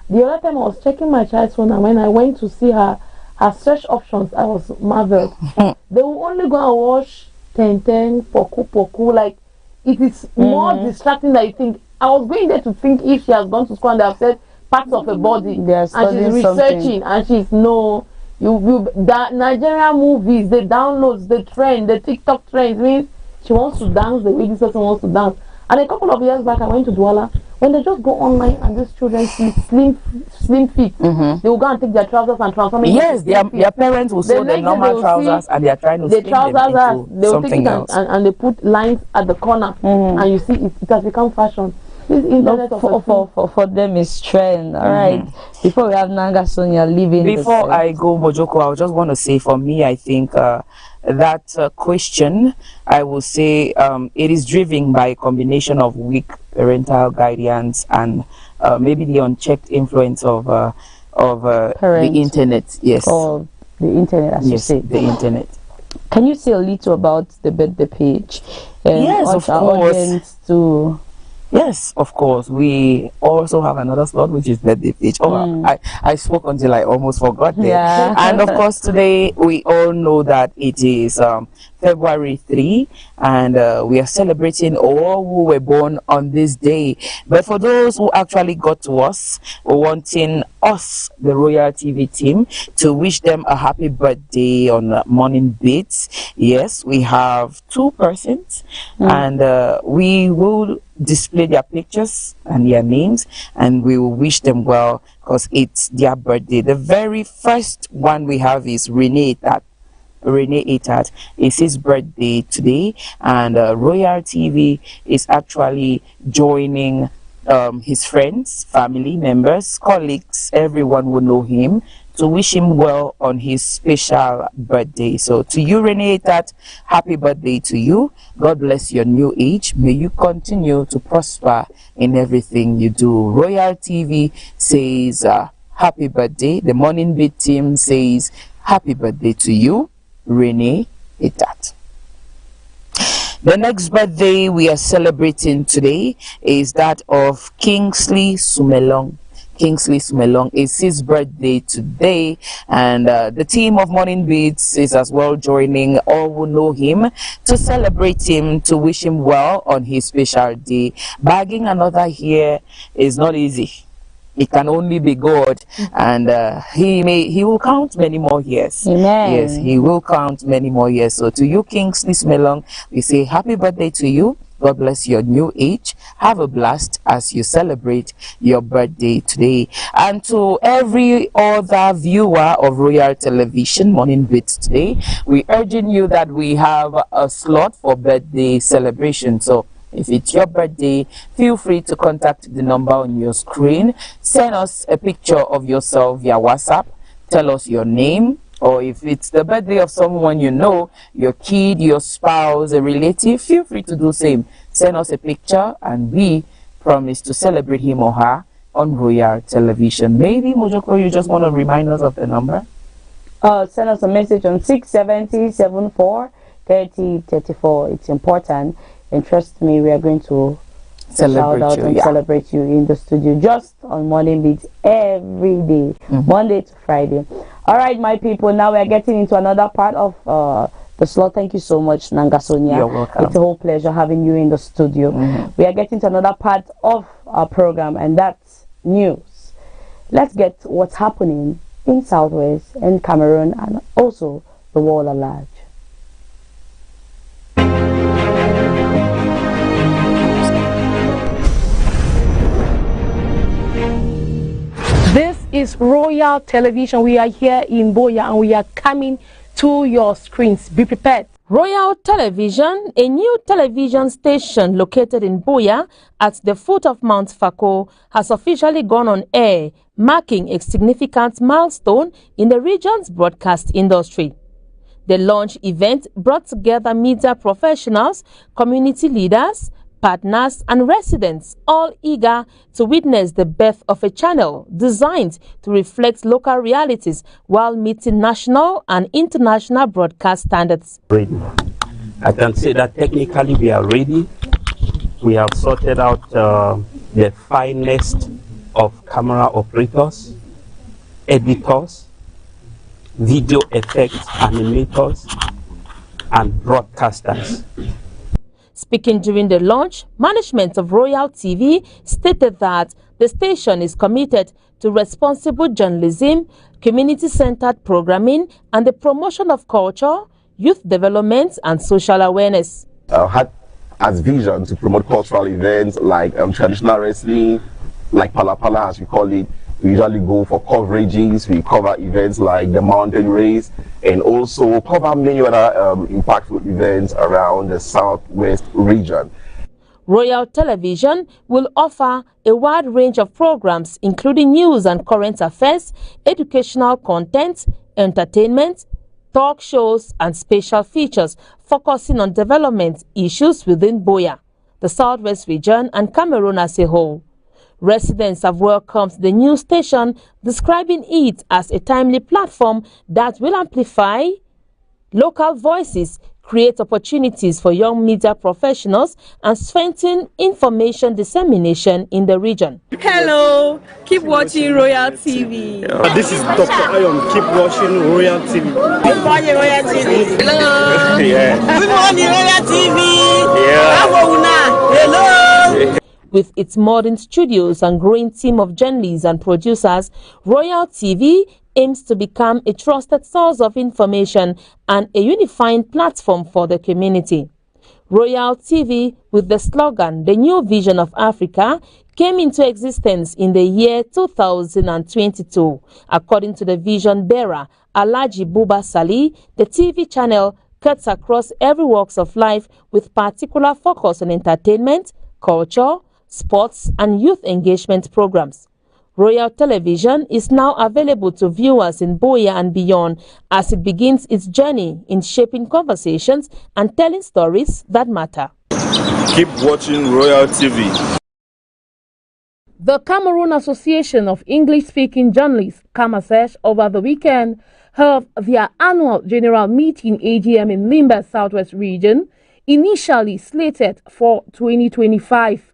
The other time I was checking my child's phone, and when I went to see her search options, I was marveled. They will only go and watch 10, Poku, like it is more distracting than you think. I was going there to think if she has gone to school and they have said parts of her body, and she's researching, and she's that Nigerian movies, the downloads, the trend, the TikTok trends means she wants to dance the way this person wants to dance. And a couple of years back, I went to Douala. When they just go online and these children see slim feet, they will go and take their trousers and transform it. Yes, their parents will sew the normal trousers and they are trying to slim them into something else. And they put lines at the corner, and you see it has become fashion. This internet for them is trend. All right. Before we have Nanga Sonia leaving. Before I go, Mojoko, I just want to say, for me, I think that question, I will say it is driven by a combination of weak parental guidance and maybe the unchecked influence of the internet. Yes. Or the internet, as you say. The internet. Can you say a little about the birthday page? Yes, of course. Yes, of course. We also have another slot, which is birthday page. I spoke until I almost forgot that. Yeah. And of course, today we all know that it is February 3, and we are celebrating all who were born on this day. But for those who actually got to us, we're wanting us, the Royal TV team, to wish them a happy birthday on Morning Beats. Yes, we have 2 persons, and we will display their pictures and their names, and we will wish them well because it's their birthday. The very first one we have is Rene Etat. It's his birthday today, and Royal TV is actually joining his friends, family members, colleagues, everyone will know him, to wish him well on his special birthday. So to you, Rene Etat, happy birthday to you. God bless your new age. May you continue to prosper in everything you do. Royal TV says happy birthday. The Morning Beat team says happy birthday to you, Rene Etat. The next birthday we are celebrating today is that of Kingsley Sumelong. Kingsley Sumelong is his birthday today, and the team of Morning Beats is as well joining all who know him to celebrate him, to wish him well on his special day. Bagging another year is not easy. It can only be God, and he will count many more years. Amen. Yes, he will count many more years. So to you, Kingsley Sumelong, we say happy birthday to you. God bless your new age. Have a blast as you celebrate your birthday today. And to every other viewer of Royal Television Morning Beats today, we urging you that we have a slot for birthday celebration. So if it's your birthday, feel free to contact the number on your screen. Send us a picture of yourself via WhatsApp. Tell us your name, or if it's the birthday of someone you know, your kid, your spouse, a relative, feel free to do same. Send us a picture and we promise to celebrate him or her on Royal Television. Maybe, Mojoko, you just want to remind us of the number? Send us a message on 670 74 30 34. It's important, and trust me, we are going to shout out and celebrate you in the studio, just on Morning Beats every day, Monday to Friday. All right, my people, now we're getting into another part of the slot. Thank you so much, Nanga Sonia. You're welcome. It's a whole pleasure having you in the studio. We are getting to another part of our program, and that's news. Let's get what's happening in Southwest and Cameroon and also the world at large. This is Royal Television. We are here in Buea and we are coming to your screens. Be prepared. Royal Television, a new television station located in Buea at the foot of Mount Fako, has officially gone on air, marking a significant milestone in the region's broadcast industry. The launch event brought together media professionals, community leaders, partners and residents, all eager to witness the birth of a channel designed to reflect local realities while meeting national and international broadcast standards. Ready. I can say that technically we are ready. We have sorted out the finest of camera operators, editors, video effects animators, and broadcasters. Speaking during the launch, management of Royal TV stated that the station is committed to responsible journalism, community-centered programming, and the promotion of culture, youth development, and social awareness. Had as vision to promote cultural events like traditional wrestling, like Palapala as we call it. We usually go for coverages. We cover events like the mountain race and also cover many other impactful events around the Southwest region. Royal Television will offer a wide range of programs including news and current affairs, educational content, entertainment, talk shows and special features focusing on development issues within Buea, the Southwest region and Cameroon as a whole. Residents have welcomed the new station, describing it as a timely platform that will amplify local voices, create opportunities for young media professionals, and strengthen information dissemination in the region. Hello, keep watching Royal TV. This is Dr. Ayon. Keep watching Royal TV. Keep watching Royal TV. Hello. Yeah. Good morning, Royal TV. Yeah. Hello. With its modern studios and growing team of journalists and producers, Royal TV aims to become a trusted source of information and a unifying platform for the community. Royal TV, with the slogan "The New Vision of Africa," came into existence in the year 2022. According to the vision bearer, Alhaji Buba Sali, the TV channel cuts across every walks of life with particular focus on entertainment, culture, sports and youth engagement programs. Royal Television is now available to viewers in Buea and beyond as it begins its journey in shaping conversations and telling stories that matter. Keep watching Royal TV. The Cameroon Association of English-Speaking Journalists, CAMASEJ, over the weekend held their annual general meeting AGM in Limbe, Southwest region, initially slated for 2025.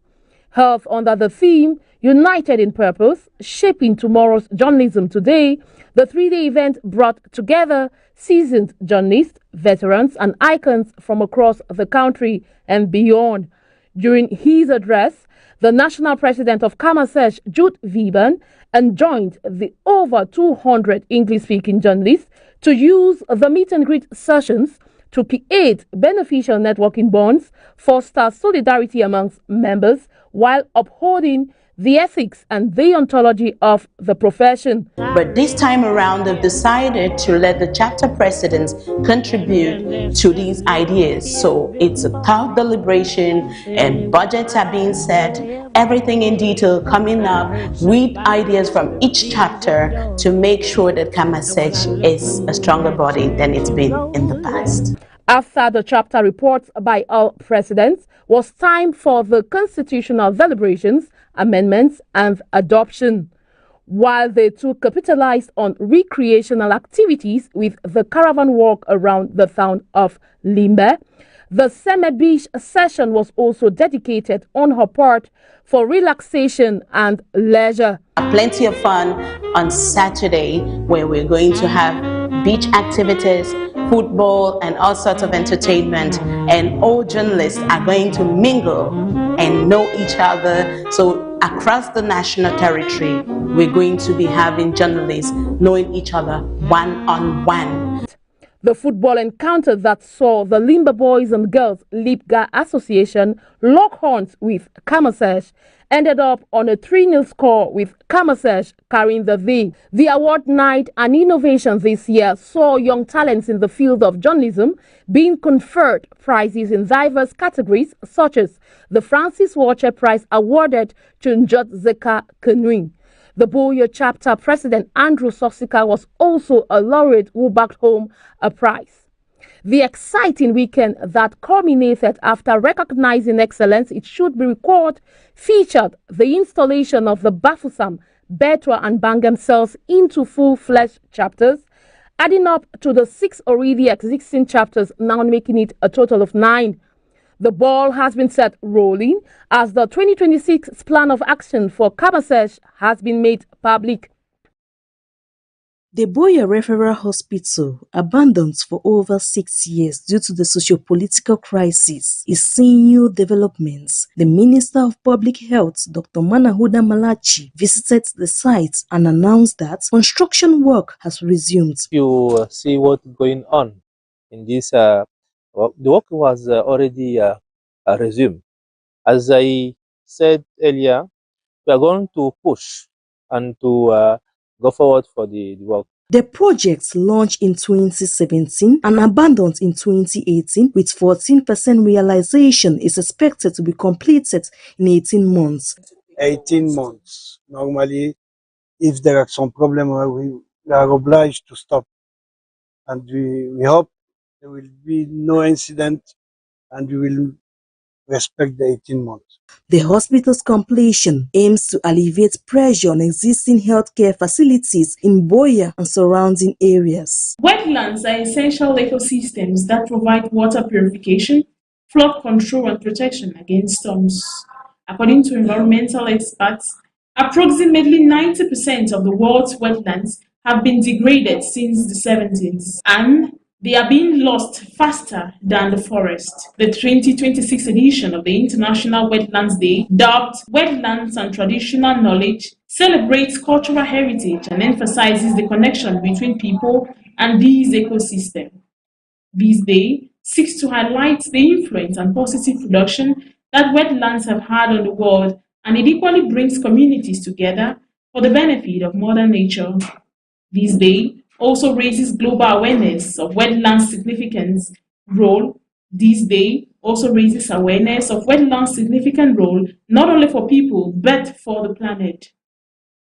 Held under the theme, United in Purpose, Shaping Tomorrow's Journalism Today, the three-day event brought together seasoned journalists, veterans, and icons from across the country and beyond. During his address, the national president of CAMASEJ, Jude Viban, enjoined the over 200 English-speaking journalists to use the meet-and-greet sessions to create beneficial networking bonds, foster solidarity amongst members, while upholding the ethics and deontology of the profession. But this time around, they've decided to let the chapter presidents contribute to these ideas. So it's a tough deliberation and budgets are being set, everything in detail coming up with ideas from each chapter to make sure that CAMASEJ is a stronger body than it's been in the past. After the chapter reports by all presidents, was time for the constitutional deliberations, amendments, and adoption. While they too capitalized on recreational activities with the caravan walk around the town of Limbe, The Seme Beach session was also dedicated on her part for relaxation and leisure. Plenty of fun on Saturday, where we're going to have beach activities, football, and all sorts of entertainment. And all journalists are going to mingle and know each other. So across the national territory, we're going to be having journalists knowing each other one-on-one. The football encounter that saw the Limba Boys and Girls Lipga Association lock horns with Kamasesh ended up on a 3-0 score, with Kamasesh carrying the day. The award night and innovation this year saw young talents in the field of journalism being conferred prizes in diverse categories, such as the Francis Wache Prize awarded to Njot Zeka Kenwin. The Boya chapter president Andrew Sosika was also a laureate who backed home a prize. The exciting weekend that culminated after recognizing excellence, it should be recorded, featured the installation of the Bafusam, Betwa and Bangam cells into full-fledged chapters, adding up to the 6 already existing chapters, now making it a total of 9. The ball has been set rolling as the 2026 plan of action for Kamasesh has been made public. The Boya Referral Hospital, abandoned for over 6 years due to the socio-political crisis, is seeing new developments. The Minister of Public Health, Dr. Manahuda Malachi, visited the site and announced that construction work has resumed. You see what's going on in this. The work was already resumed. As I said earlier, we are going to push and to go forward for the work. The project, launched in 2017 and abandoned in 2018 with 14% realization, is expected to be completed in 18 months. 18 months. Normally, if there are some problems, we are obliged to stop. And we hope there will be no incident and we will respect the 18 months. The hospital's completion aims to alleviate pressure on existing healthcare facilities in Boya and surrounding areas. Wetlands are essential ecosystems that provide water purification, flood control, and protection against storms. According to environmental experts, approximately 90% of the world's wetlands have been degraded since the 70s, and they are being lost faster than the forest. The 2026 edition of the International Wetlands Day, dubbed Wetlands and Traditional Knowledge, celebrates cultural heritage and emphasizes the connection between people and these ecosystems. This day seeks to highlight the influence and positive production that wetlands have had on the world, and it equally brings communities together for the benefit of Mother Nature. This day also raises global awareness of wetlands' significant role. This day also raises awareness of wetlands' significant role not only for people but for the planet.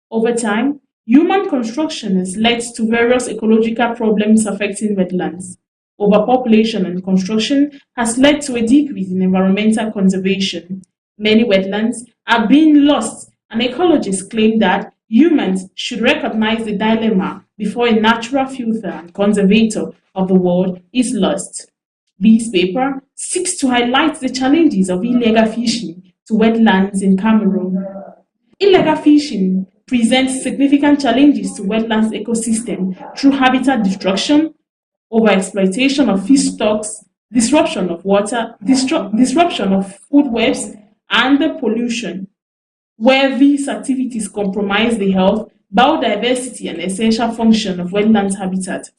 Over time, human construction has led to various ecological problems affecting wetlands. Overpopulation and construction has led to a decrease in environmental conservation. Many wetlands are being lost, and ecologists claim that humans should recognize the dilemma before a natural filter and conservator of the world is lost. This paper seeks to highlight the challenges of illegal fishing to wetlands in Cameroon. Illegal fishing presents significant challenges to wetlands ecosystem through habitat destruction, overexploitation of fish stocks, disruption of water, disruption of food webs, and the pollution, where these activities compromise the health, biodiversity, and essential function of wetlands habitat.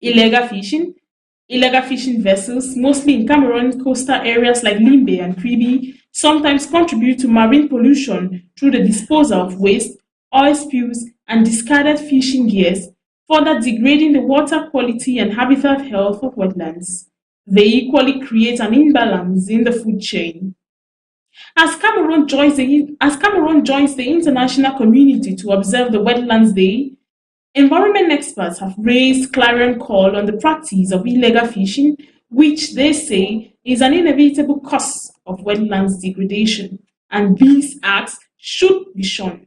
Illegal fishing vessels, mostly in Cameroon coastal areas like Limbe and Kribi, sometimes contribute to marine pollution through the disposal of waste, oil spills, and discarded fishing gears, further degrading the water quality and habitat health of wetlands. They equally create an imbalance in the food chain. As Cameroon joins the international community to observe the Wetlands Day, environment experts have raised clarion call on the practice of illegal fishing, which they say is an inevitable cause of wetlands degradation, and these acts should be shunned.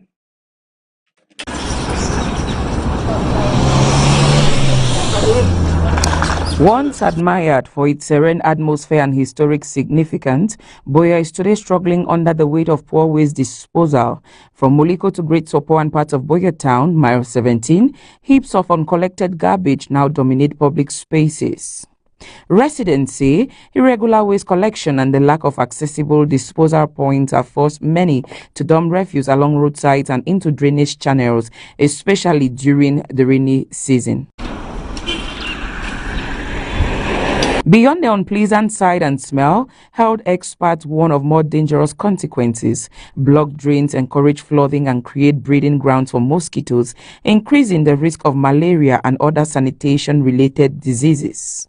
Once admired for its serene atmosphere and historic significance, Buea is today struggling under the weight of poor waste disposal. From Moliko to Great Sopo and parts of Buea town, mile 17, heaps of uncollected garbage now dominate public spaces. Residents say irregular waste collection and the lack of accessible disposal points have forced many to dump refuse along roadsides and into drainage channels, especially during the rainy season. Beyond the unpleasant sight and smell, health experts warn of more dangerous consequences. Blocked drains encourage flooding and create breeding grounds for mosquitoes, increasing the risk of malaria and other sanitation-related diseases.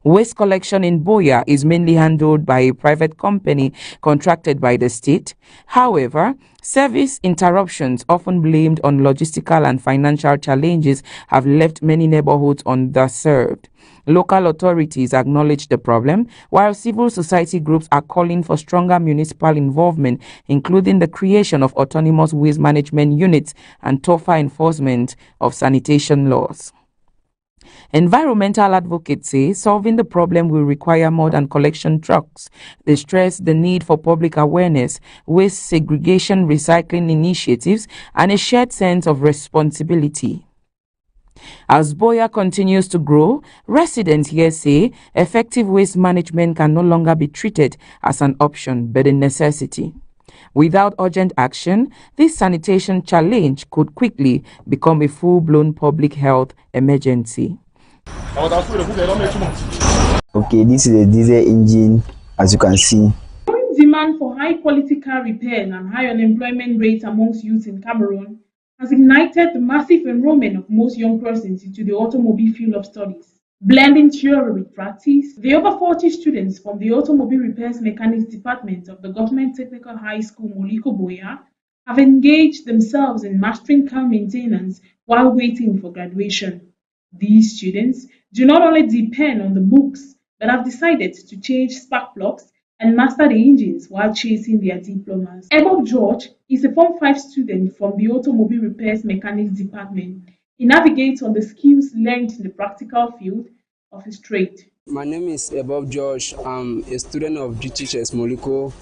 Waste collection in Buea is mainly handled by a private company contracted by the state. However, service interruptions, often blamed on logistical and financial challenges, have left many neighborhoods underserved. Local authorities acknowledge the problem, while civil society groups are calling for stronger municipal involvement, including the creation of autonomous waste management units and tougher enforcement of sanitation laws. Environmental advocates say solving the problem will require more than collection trucks. They stress the need for public awareness, waste segregation, recycling initiatives, and a shared sense of responsibility. As Buea continues to grow, residents here say effective waste management can no longer be treated as an option but a necessity. Without urgent action, this sanitation challenge could quickly become a full-blown public health emergency. Okay, this is a diesel engine, as you can see. Growing demand for high-quality car repair and high unemployment rates amongst youth in Cameroon has ignited the massive enrollment of most young persons into the automobile field of studies. Blending theory with practice, the over 40 students from the Automobile Repairs Mechanics Department of the Government Technical High School Moliko Buea have engaged themselves in mastering car maintenance while waiting for graduation. These students do not only depend on the books, but have decided to change spark plugs and master the engines while chasing their diplomas. Ebob George is a Form 5 student from the Automobile Repairs Mechanics Department. He navigates on the skills learned in the practical field of his trade. My name is Ebob George. I'm a student of GTHS Moliko.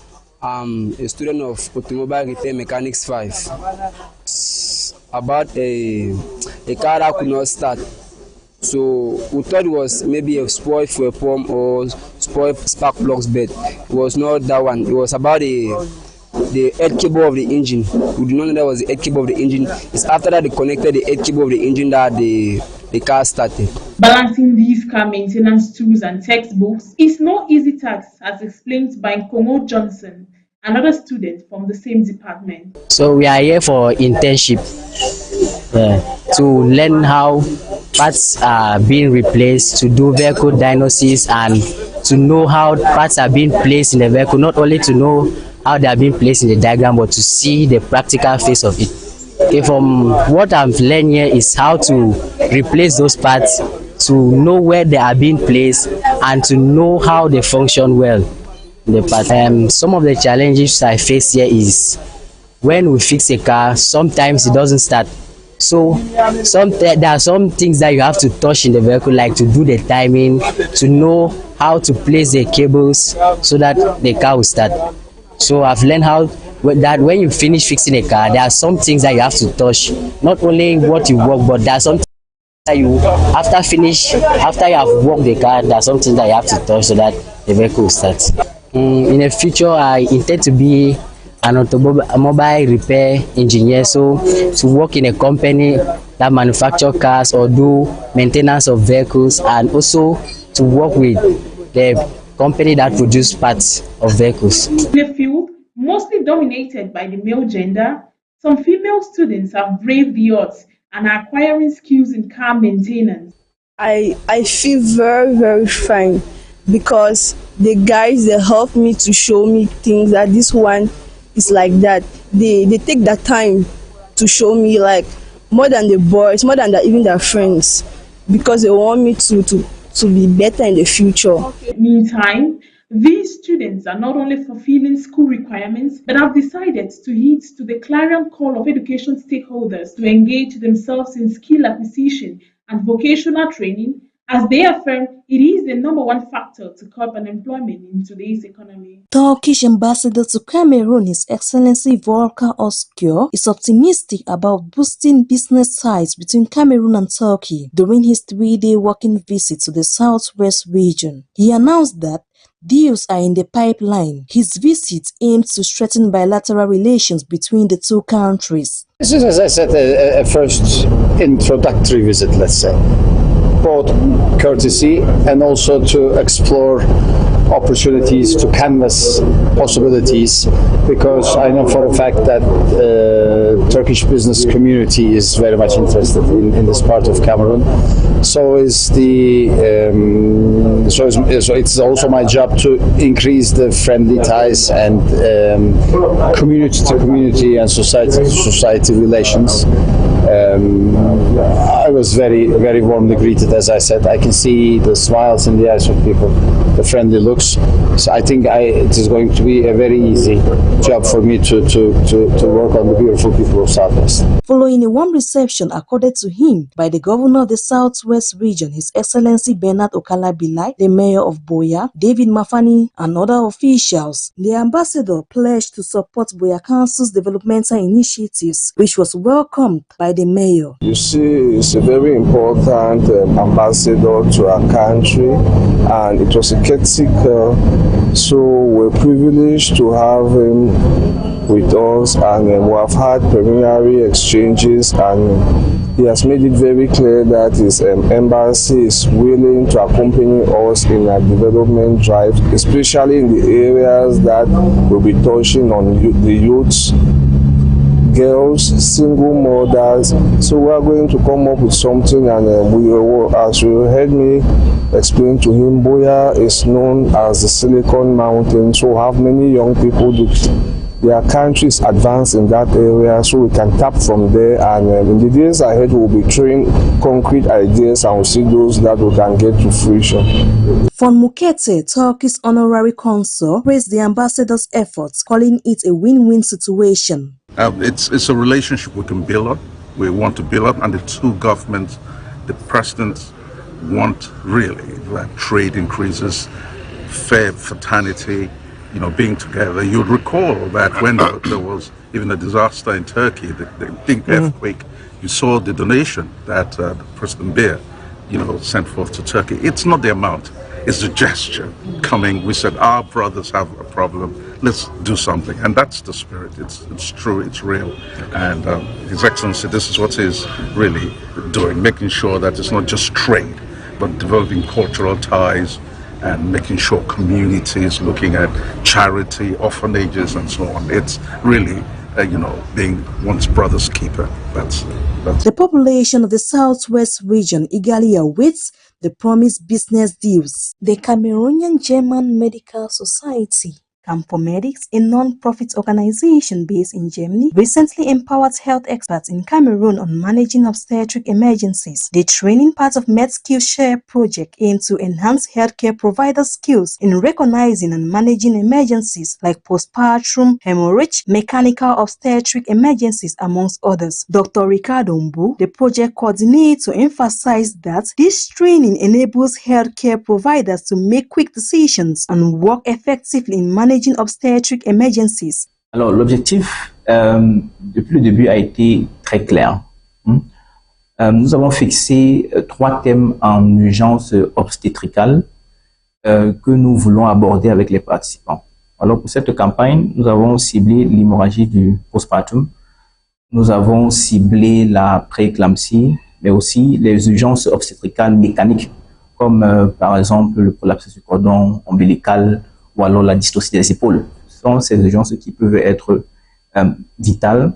I'm a student of Automobile Repair Mechanics 5. It's about a car that could not start. So we thought it was maybe a spoil for a pump or spoil spark plugs, but it was not that one. It was about the head cable of the engine. We did not know that was the head cable of the engine. It's after that they connected the head cable of the engine that the car started. Balancing these car maintenance tools and textbooks is no easy task, as explained by Kongo Johnson, another student from the same department. So we are here for internship to learn how parts are being replaced, to do vehicle diagnosis, and to know how parts are being placed in the vehicle, not only to know how they are being placed in the diagram, but to see the practical face of it. Okay, from what I've learned here is how to replace those parts, to know where they are being placed, and to know how they function well. Some of the challenges I face here is when we fix a car, sometimes it doesn't start. So there are some things that you have to touch in the vehicle, like to do the timing, to know how to place the cables so that the car will start. So I've learned how that when you finish fixing a car, there are some things that you have to touch. Not only what you work, but there are some things that you, after you have worked the car, there are some things that you have to touch so that the vehicle will start. In the future, I intend to be an automobile repair engineer, so to work in a company that manufacture cars or do maintenance of vehicles, and also to work with the company that produce parts of vehicles. In a field mostly dominated by the male gender, some female students have braved the odds and are acquiring skills in car maintenance. I feel very, very fine because the guys, they help me to show me things that this one is like that. They take the time to show me, like, more than the boys, more than even their friends, because they want me to be better in the future. Meantime, these students are not only fulfilling school requirements, but have decided to heed to the clarion call of education stakeholders to engage themselves in skill acquisition and vocational training as they affirm it is the number one factor to curb unemployment in today's economy. Turkish ambassador to Cameroon, His Excellency Volker Özgür, is optimistic about boosting business ties between Cameroon and Turkey during his 3-day working visit to the southwest region. He announced that deals are in the pipeline. His visit aims to strengthen bilateral relations between the two countries. This is, as I said, a first introductory visit, let's say. Both courtesy and also to explore opportunities, to canvass possibilities, because I know for a fact that Turkish business community is very much interested in this part of Cameroon. So is the so it's also my job to increase the friendly ties and community to community and society to society relations. I was very warmly greeted, as I said. I can see the smiles in the eyes of people, the friendly looks. So I think it is going to be a very easy job for me to work on the beautiful people of Southwest. Following a warm reception accorded to him by the governor of the Southwest region, His Excellency Bernard Okalabilai, the mayor of Buea, David Mafani, and other officials, the ambassador pledged to support Buea Council's developmental initiatives, which was welcomed by the mayor. You see, it's a very important ambassador to our country, and it was a courtesy call, so we're privileged to have him with us, and we have had preliminary exchanges, and he has made it very clear that his embassy is willing to accompany us in our development drive, especially in the areas that will be touching on the youths, girls, single mothers. So we are going to come up with something, and as you heard me explain to him, Buea is known as the Silicon Mountain, so have many young people. Their countries advance in that area, so we can tap from there, and in the days ahead we'll be throwing concrete ideas, and we'll see those that we can get to fruition. Von Mukete, Turkey's honorary consul, praised the ambassador's efforts, calling it a win-win situation. It's a relationship we can build up. We want to build up, and the two governments, the presidents, want really that trade increases, fair fraternity, being together. You'd recall that when there was even a disaster in Turkey, the big earthquake, you saw the donation that President Beer, sent forth to Turkey. It's not the amount, it's the gesture coming. We said, our brothers have a problem, let's do something. And that's the spirit. It's true, it's real. And His Excellency, this is what he's really doing, making sure that it's not just trade, but developing cultural ties, and making sure communities, looking at charity, orphanages, and so on. It's really, being one's brother's keeper. That's The population of the Southwest region eagerly awaits the promised business deals. The Cameroonian German Medical Society, Campomedics, a non-profit organization based in Germany, recently empowered health experts in Cameroon on managing obstetric emergencies. The training part of MedSkill Share project aimed to enhance healthcare providers' skills in recognizing and managing emergencies like postpartum hemorrhage, mechanical obstetric emergencies, amongst others. Dr. Ricardo Mbu, the project coordinator, emphasized that this training enables healthcare providers to make quick decisions and work effectively in managing obstetric emergencies. Alors, l'objectif, depuis le début, a été très clair. Nous avons fixé 3 thèmes en urgence obstétricale que nous voulons aborder avec les participants. Alors, pour cette campagne, nous avons ciblé l'hémorragie du postpartum, nous avons ciblé la prééclampsie, mais aussi les urgences obstétricales mécaniques, comme par exemple le prolapse du cordon ombilical, ou alors la dystocie des épaules. Ce sont ces urgences qui peuvent être vitales,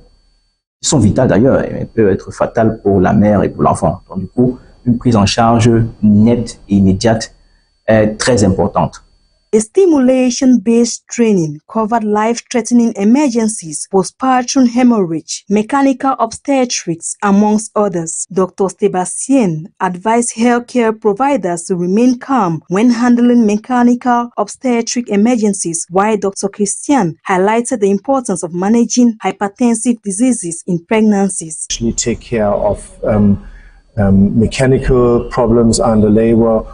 qui sont vitales d'ailleurs, et peuvent être fatales pour la mère et pour l'enfant. Donc du coup, une prise en charge nette et immédiate est très importante. A stimulation-based training covered life-threatening emergencies, postpartum hemorrhage, mechanical obstetrics, amongst others. Dr. Sebastien advised healthcare providers to remain calm when handling mechanical obstetric emergencies, while Dr. Christian highlighted the importance of managing hypertensive diseases in pregnancies. Actually take care of mechanical problems under labor,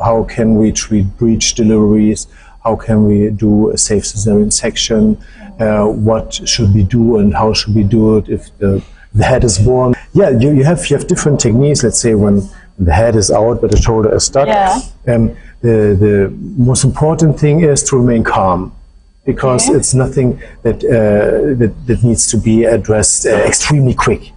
how can we treat breech deliveries, how can we do a safe cesarean section, what should we do and how should we do it if the head is born. Yeah, you have different techniques, let's say when the head is out but the shoulder is stuck. Yeah. The most important thing is to remain calm, because it's nothing that that needs to be addressed extremely quick.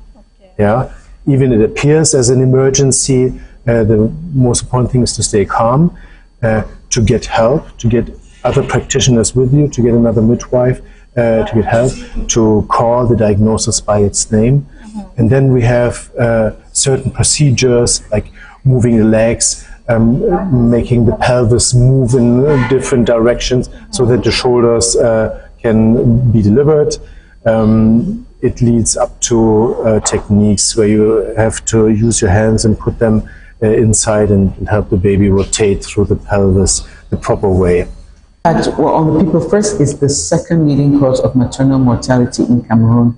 Yeah, even it appears as an emergency, the most important thing is to stay calm, to get help, to get other practitioners with you, to get another midwife, to get help, to call the diagnosis by its name. And then we have certain procedures like moving the legs, making the pelvis move in different directions so that the shoulders can be delivered. It leads up to techniques where you have to use your hands and put them inside and help the baby rotate through the pelvis the proper way. On the people first is the second leading cause of maternal mortality in Cameroon,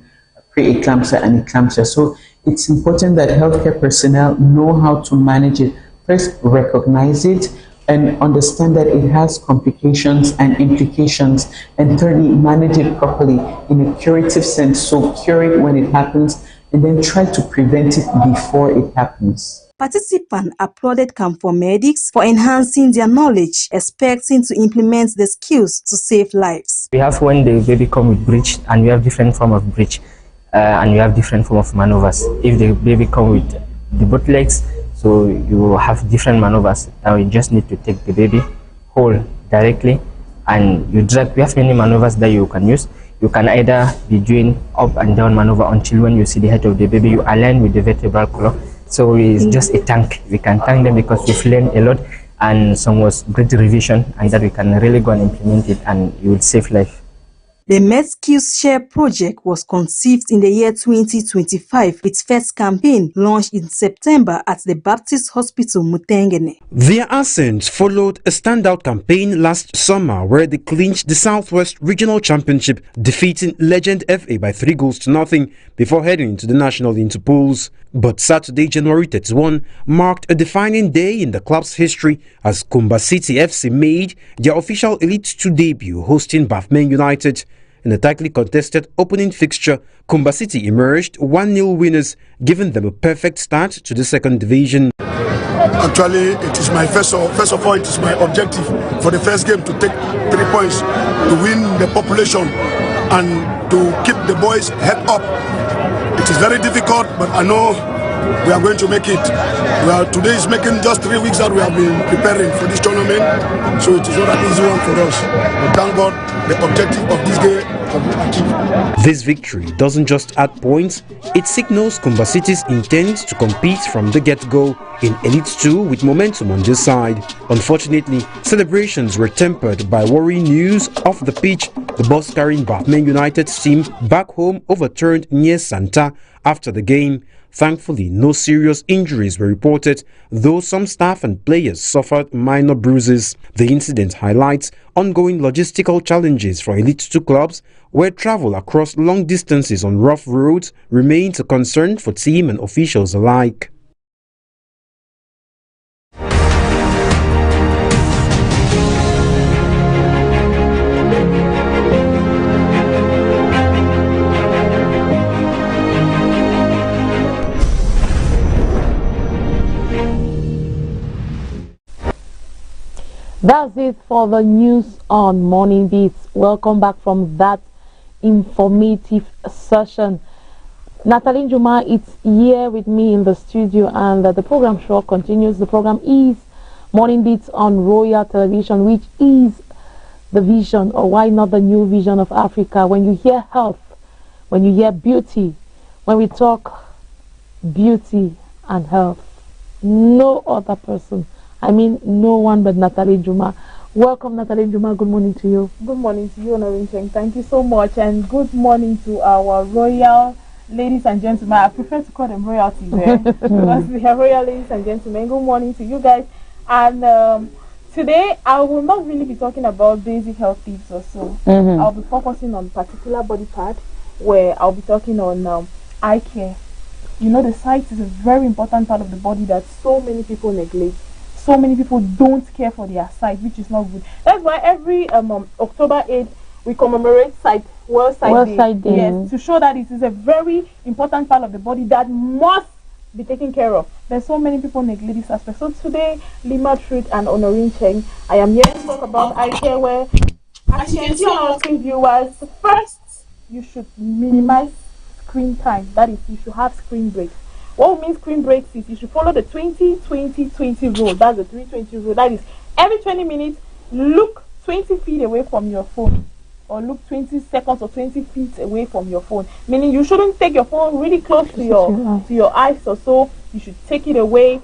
pre-eclampsia and eclampsia. So it's important that healthcare personnel know how to manage it. First, recognize it and understand that it has complications and implications. And thirdly, manage it properly in a curative sense. So cure it when it happens and then try to prevent it before it happens. Participants applauded Camphor Medics for enhancing their knowledge, expecting to implement the skills to save lives. We have when the baby comes with breech, and we have different form of breech, and we have different form of maneuvers. If the baby comes with the both legs, so you have different maneuvers. Now you just need to take the baby whole directly, and you drag. We have many maneuvers that you can use. You can either be doing up and down maneuver until when you see the head of the baby, you align with the vertebral column. So it's just a tank. We can thank them because we've learned a lot, and some was great revision, and that we can really go and implement it, and it will save life. The MedSkills Share project was conceived in the year 2025, with first campaign launched in September at the Baptist Hospital, Mutengene. Their ascent followed a standout campaign last summer where they clinched the Southwest Regional Championship, defeating Legend FA by 3-0 before heading to the national interpools. But Saturday, January 31, marked a defining day in the club's history as Kumba City FC made their official Elite 2 debut, hosting Bafmen United. In a tightly contested opening fixture, Kumba City emerged 1-0 winners, giving them a perfect start to the second division. Actually, it is my first of all, it is my objective for the first game to take 3 points, to win the population and to keep the boys' head up. It is very difficult, but I know we are going to make it. Today is making just 3 weeks that we have been preparing for this tournament, so it is not an easy one for us. But thank God, the objective of this game has been achieved. This victory doesn't just add points, it signals Kumba City's intent to compete from the get-go in Elite 2 with momentum on this side. Unfortunately, celebrations were tempered by worrying news off the pitch. The bus carrying Bafmen United's team back home overturned near Santa after the game. Thankfully, no serious injuries were reported, though some staff and players suffered minor bruises. The incident highlights ongoing logistical challenges for Elite 2 clubs, where travel across long distances on rough roads remains a concern for team and officials alike. That's it for the news on Morning Beats. Welcome back from that informative session. Natalie Juma is here with me in the studio, and the program show continues. The program is Morning Beats on Royal Television, which is the vision, or why not the new vision of Africa. When you hear health, when you hear beauty, when we talk beauty and health, no other person, I mean no one but Natalie Juma. Welcome, Natalie Juma. Good morning to you. Good morning to you, Honorine. Thank you so much, and good morning to our royal ladies and gentlemen. I prefer to call them royalties because we are royal ladies and gentlemen. Good morning to you guys. And today I will not really be talking about basic health tips or so. I'll be focusing on particular body part, where I'll be talking on eye care. You know, the sight is a very important part of the body that so many people neglect. So many people don't care for their sight, which is not good. That's why every October 8th, we commemorate World Sight Day. Yes, to show that it is a very important part of the body that must be taken care of. There's so many people neglect this aspect. So today, Lima Truth and Honorine Cheng, I am here to talk about eye care, where, as you can see on our screen, viewers, first, you should minimize screen time. That is, you should have screen breaks. What means screen breaks is you should follow the 20-20-20 rule. That's the 320 rule. That is, every 20 minutes, look 20 feet away from your phone, or look 20 seconds or 20 feet away from your phone. Meaning you shouldn't take your phone really close to your eyes or so. You should take it away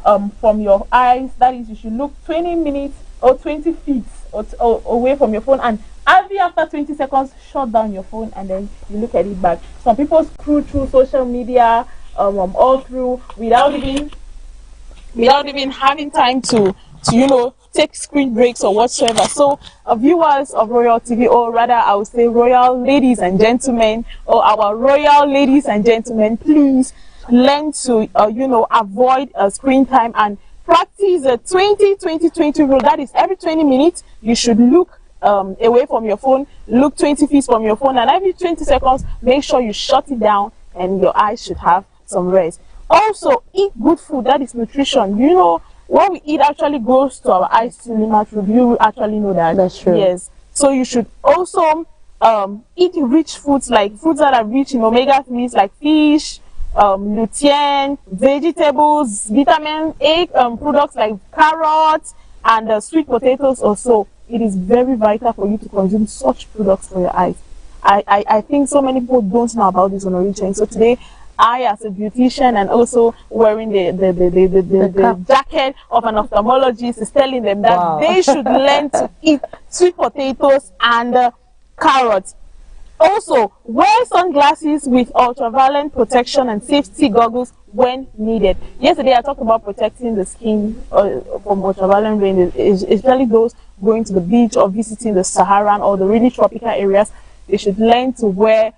from your eyes. That is, you should look 20 minutes or 20 feet or away from your phone, and after 20 seconds, shut down your phone and then you look at it back. Some people screw through social media all through without even having time to you know, take screen breaks or whatsoever. So viewers of Royal TV, or rather I would say royal ladies and gentlemen, or our royal ladies and gentlemen, please learn to you know, avoid screen time and practice a 20-20-20 rule. That is, every 20 minutes you should look away from your phone, look 20 feet from your phone, and every 20 seconds make sure you shut it down and your eyes should have some rest. Also, eat good food. That is nutrition. You know, what we eat actually goes to our eyes. You actually know that. That's true. Yes. So you should also eat rich foods, like foods that are rich in omega-3s, like fish, lutein, vegetables, vitamin A products like carrots and sweet potatoes also. It is very vital for you to consume such products for your eyes. I think so many people don't know about this Honorine Cheng. So today, I, as a beautician and also wearing the jacket of an ophthalmologist, is telling them that they should learn to eat sweet potatoes and carrots. Also, wear sunglasses with ultraviolet protection and safety goggles when needed. Yesterday, I talked about protecting the skin from ultraviolet rays, especially those going to the beach or visiting the Saharan or the really tropical areas. They should learn to wear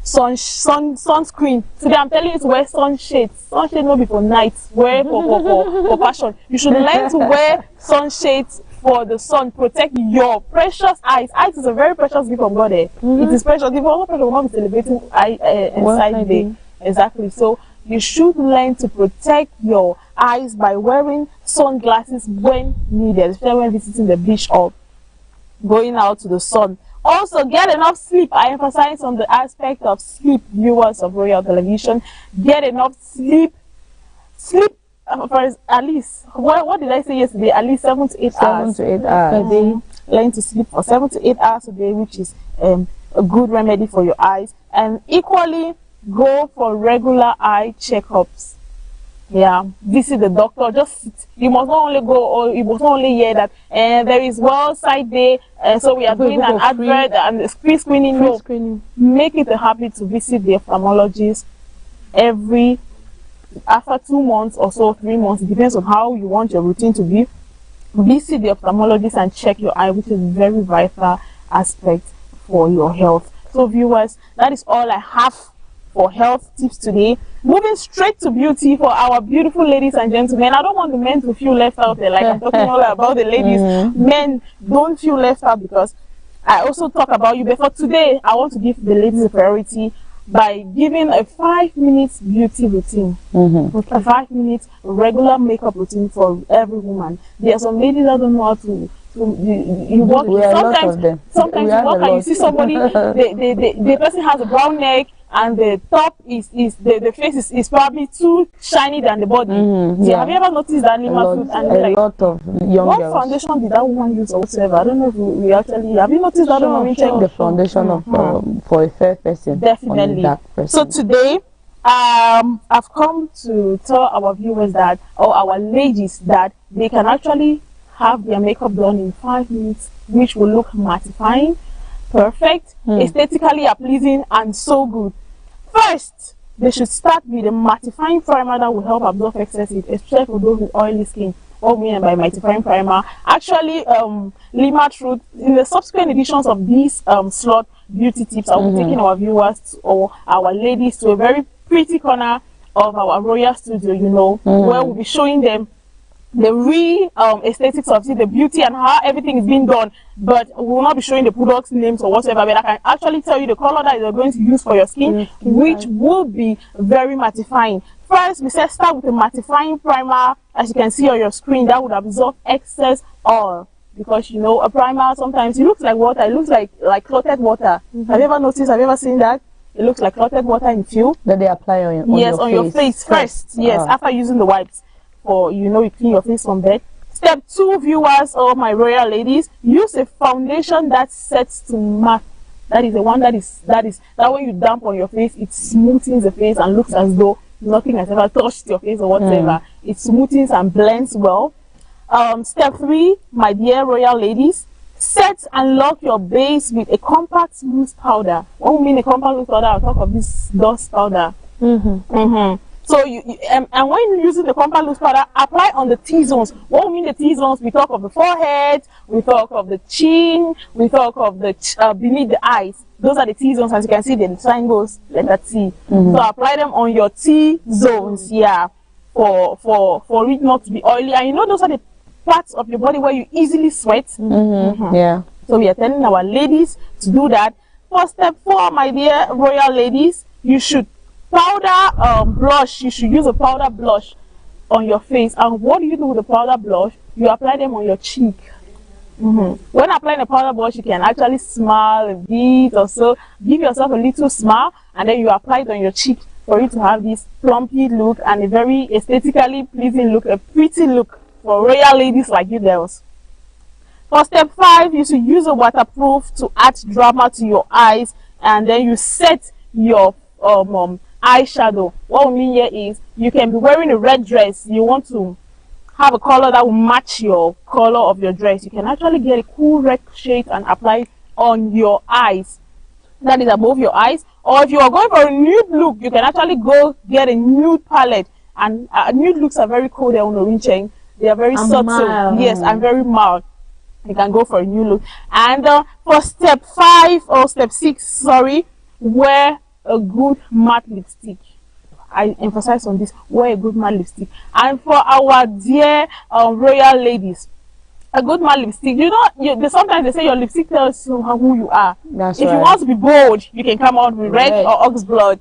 sunscreen. Today I'm telling you to wear sunshades. Sunshade not be for night, wear for passion. You should learn to wear sunshades for the sun. Protect your precious eyes. Eyes is a very precious gift from God. It is precious. If all precious, will not be celebrating inside day. Exactly. So you should learn to protect your eyes by wearing sunglasses when needed, especially when visiting the beach or going out to the sun. Also, get enough sleep. I emphasize on the aspect of sleep, viewers of Royal Television. Get enough sleep. Sleep for at least, what did I say yesterday? At least 7 to 8 hours. 7 to 8 hours a day. Learn to sleep for 7 to 8 hours a day, which is a good remedy for your eyes. And equally, go for regular eye checkups. Yeah, visit the doctor. Just you must not only go, or you must not only hear that there is World Sight Day, so we are doing an advert and screening. No, make it a habit to visit the ophthalmologist after 2 months or so, 3 months. It depends on how you want your routine to be. Visit the ophthalmologist and check your eye, which is a very vital aspect for your health. So viewers, that is all I have for health tips today. Moving straight to beauty for our beautiful ladies and gentlemen. I don't want the men to feel left out there, like I'm talking all about the ladies. Men, don't feel left out, because I also talk about you. But for today, I want to give the ladies a priority by giving a 5 minutes beauty routine. A 5 minutes regular makeup routine for every woman. There are some ladies that don't know how to you walk. Sometimes you walk and you see somebody, the person has a brown neck, and the top is the face is probably too shiny than the body. Have you ever noticed that? A lot of young what girls. Foundation did that woman use or whatever? I don't know if we actually have you noticed that? Check the foundation of for a fair person. Definitely. So today, I've come to tell our viewers that, or our ladies, that they can actually have their makeup done in 5 minutes, which will look mattifying, perfect, aesthetically pleasing, and so good. First, they should start with a mattifying primer that will help absorb excess heat, especially for those with oily skin. What we mean by mattifying primer? Actually, Lima Truth, in the subsequent editions of these slot beauty tips, I will be taking our viewers or our ladies to a very pretty corner of our Royal Studio, you know, where we'll be showing them the real aesthetics of it, the beauty and how everything is being done. But we will not be showing the products names or whatever, but I can actually tell you the color that you're going to use for your skin, which will be very mattifying. First, we said start with a mattifying primer. As you can see on your screen, that would absorb excess oil. Because, you know, a primer sometimes it looks like water, it looks like clotted water. Have you ever noticed, have you ever seen that? It looks like clotted water in tube. That they apply on your face first. Yes, after using the wipes. For, you know, you clean your face from bed. Step 2, viewers or my royal ladies, use a foundation that sets to matte. That is the one that when you damp on your face, it smoothens the face and looks as though nothing has ever touched your face or whatever. It smoothens and blends well. Step 3, my dear royal ladies, set and lock your base with a compact loose powder. What we mean a compact loose powder? I'll talk of this dust powder. So and when you're using the compact loose powder, apply on the T-zones. What we mean the T-zones? We talk of the forehead, we talk of the chin, we talk of the beneath the eyes. Those are the T-zones. As you can see, the sign goes letter T. So apply them on your T-zones, for it not to be oily. And you know those are the parts of your body where you easily sweat. Yeah. So we are telling our ladies to do that. For step 4, my dear royal ladies, you should powder blush. You should use a powder blush on your face. And what do you do with the powder blush? You apply them on your cheek. When applying a powder blush, you can actually smile a bit or so. Give yourself a little smile, and then you apply it on your cheek for you to have this plumpy look and a very aesthetically pleasing look, a pretty look for royal ladies like you girls. For step 5, you should use a waterproof to add drama to your eyes, and then you set your eyeshadow. What we mean here is you can be wearing a red dress. You want to have a color that will match your color of your dress. You can actually get a cool red shade and apply it on your eyes. That is above your eyes. Or if you are going for a nude look, you can actually go get a nude palette. And nude looks are very cool. They're on Orincheng. They are very subtle. Mild. Yes, and very mild. You can go for a new look. And for step 5 or step 6, sorry, wear a good matte lipstick. I emphasize on this, wear a good matte lipstick. And for our dear royal ladies, a good matte lipstick, you know, sometimes they say your lipstick tells you who you are. If you want to be bold, you can come out with red or ox blood.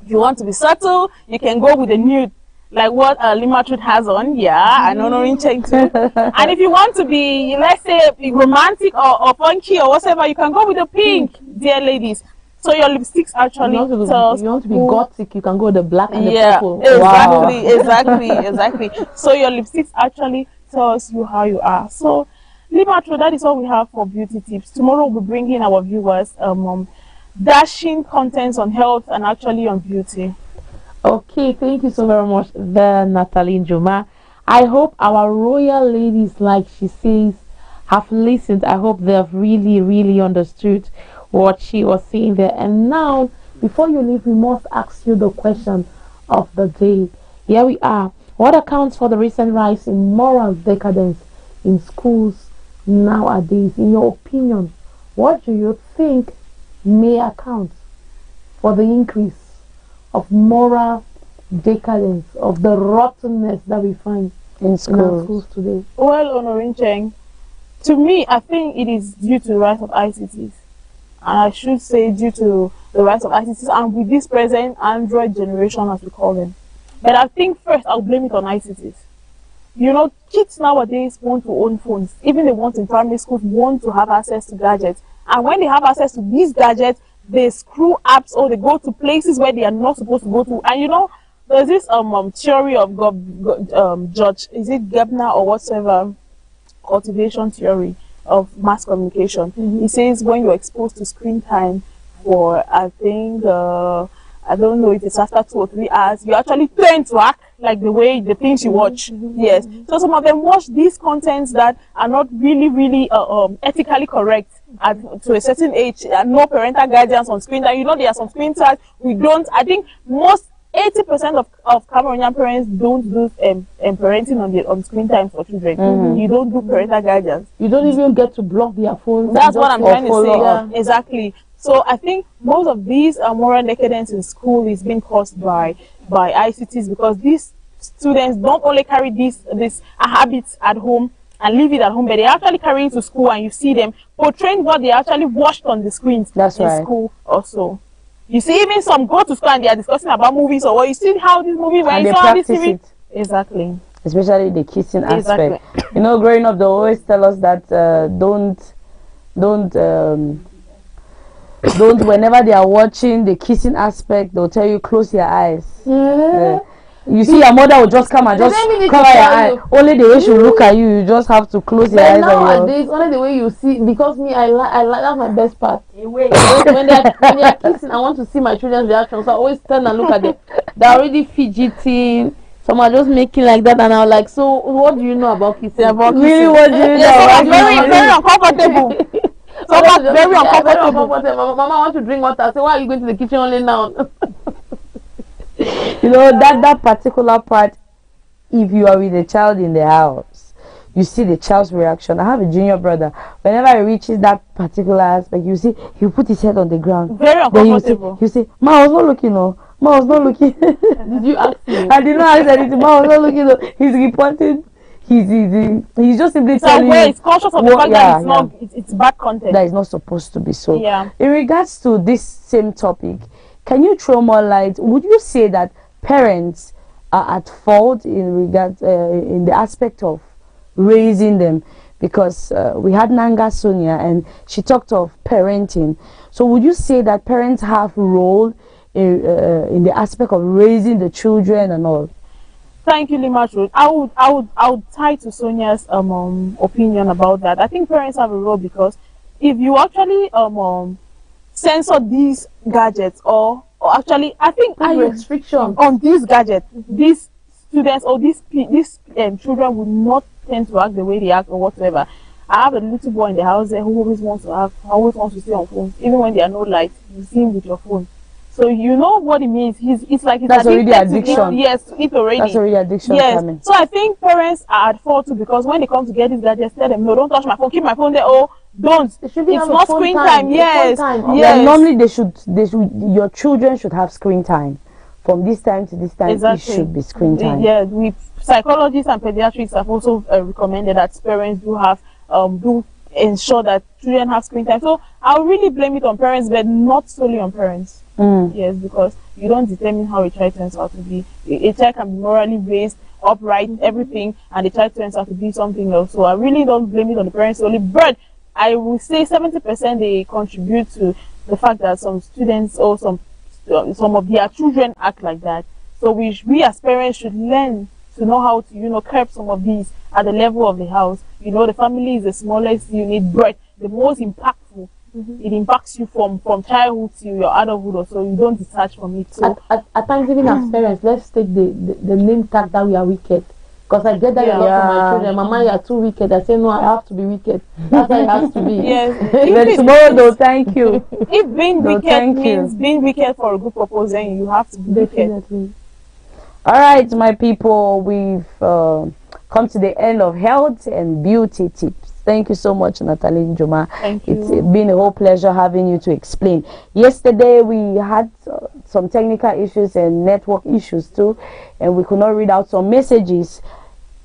If you want to be subtle, you can go with a nude, like what Lima Truth has on, and Orincheng too. And if you want to be, let's say, romantic or funky or whatever, you can go with the pink, dear ladies. So your lipsticks actually tells you want to be gothic, you can go with the black and the purple. Exactly. So your lipsticks actually tells you how you are. So Lima Truth, that is all we have for beauty tips. Tomorrow we'll be bringing our viewers dashing contents on health and actually on beauty. Okay, thank you so very much there, Natalie Njuma. I hope our royal ladies, like she says, have listened. I hope they have really understood what she was saying there. And now, before you leave, we must ask you the question of the day. Here we are. What accounts for the recent rise in moral decadence in schools nowadays? In your opinion, what do you think may account for the increase of moral decadence, of the rottenness that we find in our schools today? Well, Orincheng, to me, I think it is due to the rise of ICTs. And I should say due to the rise of ICTs and with this present Android generation, as we call them. But I think first I'll blame it on ICTs. You know, kids nowadays want to own phones. Even the ones in primary schools want to have access to gadgets. And when they have access to these gadgets, they screw apps or they go to places where they are not supposed to go to. And you know, there's this theory of George, is it Gebner or whatsoever, cultivation theory of mass communication. He says when you're exposed to screen time for, I think, I don't know if it's after 2 or 3 hours, you actually tend to act like the things you watch. Yes. So some of them watch these contents that are not really ethically correct to a certain age, and no parental guidance on screen time. You know, there are some screen times we don't, I think most 80% of Cameroonian parents don't do parenting on screen time for children. You don't do parental guidance. You don't even get to block their phones. That's what I'm trying to say. Yeah. Exactly. So I think most of these moral decadence in school is being caused by by ICTs, because these students don't only carry this habits at home and leave it at home, but they actually carry it to school, and you see them portraying what they actually watched on the screens in school also. You see, even some go to school and they are discussing about movies, or what you see how this movie went, and they practice it. Exactly. Especially the kissing aspect. You know, growing up, they always tell us that don't whenever they are watching the kissing aspect, they'll tell you close your eyes. You see, your mother will just come and just cover your eye. Only the way she will look at you, you just have to close your eyes. Nowadays, only the way you see, because me, I like that's my best part. when they are kissing, I want to see my children's reaction, so I always turn and look at them. They're already fidgeting. Some are just making like that, and I'm like, so what do you know about kissing? Really, what do you know? Very uncomfortable. So much very uncomfortable. Mama, I want to drink water. I say, why are you going to the kitchen only now? You know, that particular part, if you are with a child in the house, you see the child's reaction. I have a junior brother. Whenever he reaches that particular aspect, you see he'll put his head on the ground. Very uncomfortable. You see, Ma, I was not looking, no. Ma, I was not looking. Did you ask me? I did not ask anything. Ma, I was not looking, no. He's reporting. He's just simply telling you. He's conscious of the fact that it's bad content. That is not supposed to be so. Yeah. In regards to this same topic, can you throw more light? Would you say that parents are at fault in regards in the aspect of raising them? Because we had Nanga Sonia and she talked of parenting. So would you say that parents have a role in the aspect of raising the children and all? Thank you, Limachu. I would tie to Sonia's opinion about that. I think parents have a role, because if you actually censor these gadgets, or actually, I think restriction on these gadgets, these students or these children would not tend to act the way they act or whatsoever. I have a little boy in the house there who always wants to stay on phone, even when there are no lights. You see him with your phone. So you know what it means. It's like he's already addiction. Yes, to it already. That's already addiction. Yes. Coming. So I think parents are at fault too, because when they come to get these gadgets, tell them, no, don't touch my phone. Keep my phone there. Oh, don't. It's not screen time. Yes. Yes. Normally they should. Your children should have screen time. From this time to this time, exactly. It should be screen time. Yeah, psychologists and pediatrics have also recommended that parents do ensure that children have screen time. So I'll really blame it on parents, but not solely on parents. Yes, because you don't determine how a child turns out to be. A child can be morally raised, upright, everything, and the child turns out to be something else. So I really don't blame it on the parents solely, but I will say 70% they contribute to the fact that some students or some of their children act like that. So we as parents should learn to know how to, curb some of these at the level of the house. The family is the smallest unit, but the most impactful. It impacts you from childhood to your adulthood, or so you don't detach from it. So at times, even as parents, let's take the name tag that we are wicked. Because I get that a lot from my children. Mama, you are too wicked. I say, no, I have to be wicked. That's how it has to be. Yes. Then tomorrow they'll thank you. If being wicked means being wicked for a good purpose, then you have to be wicked. All right, my people, we've come to the end of health and beauty tips. Thank you so much, Natalie Njoma. Thank you. It's been a whole pleasure having you to explain. Yesterday, we had some technical issues and network issues too, and we could not read out some messages.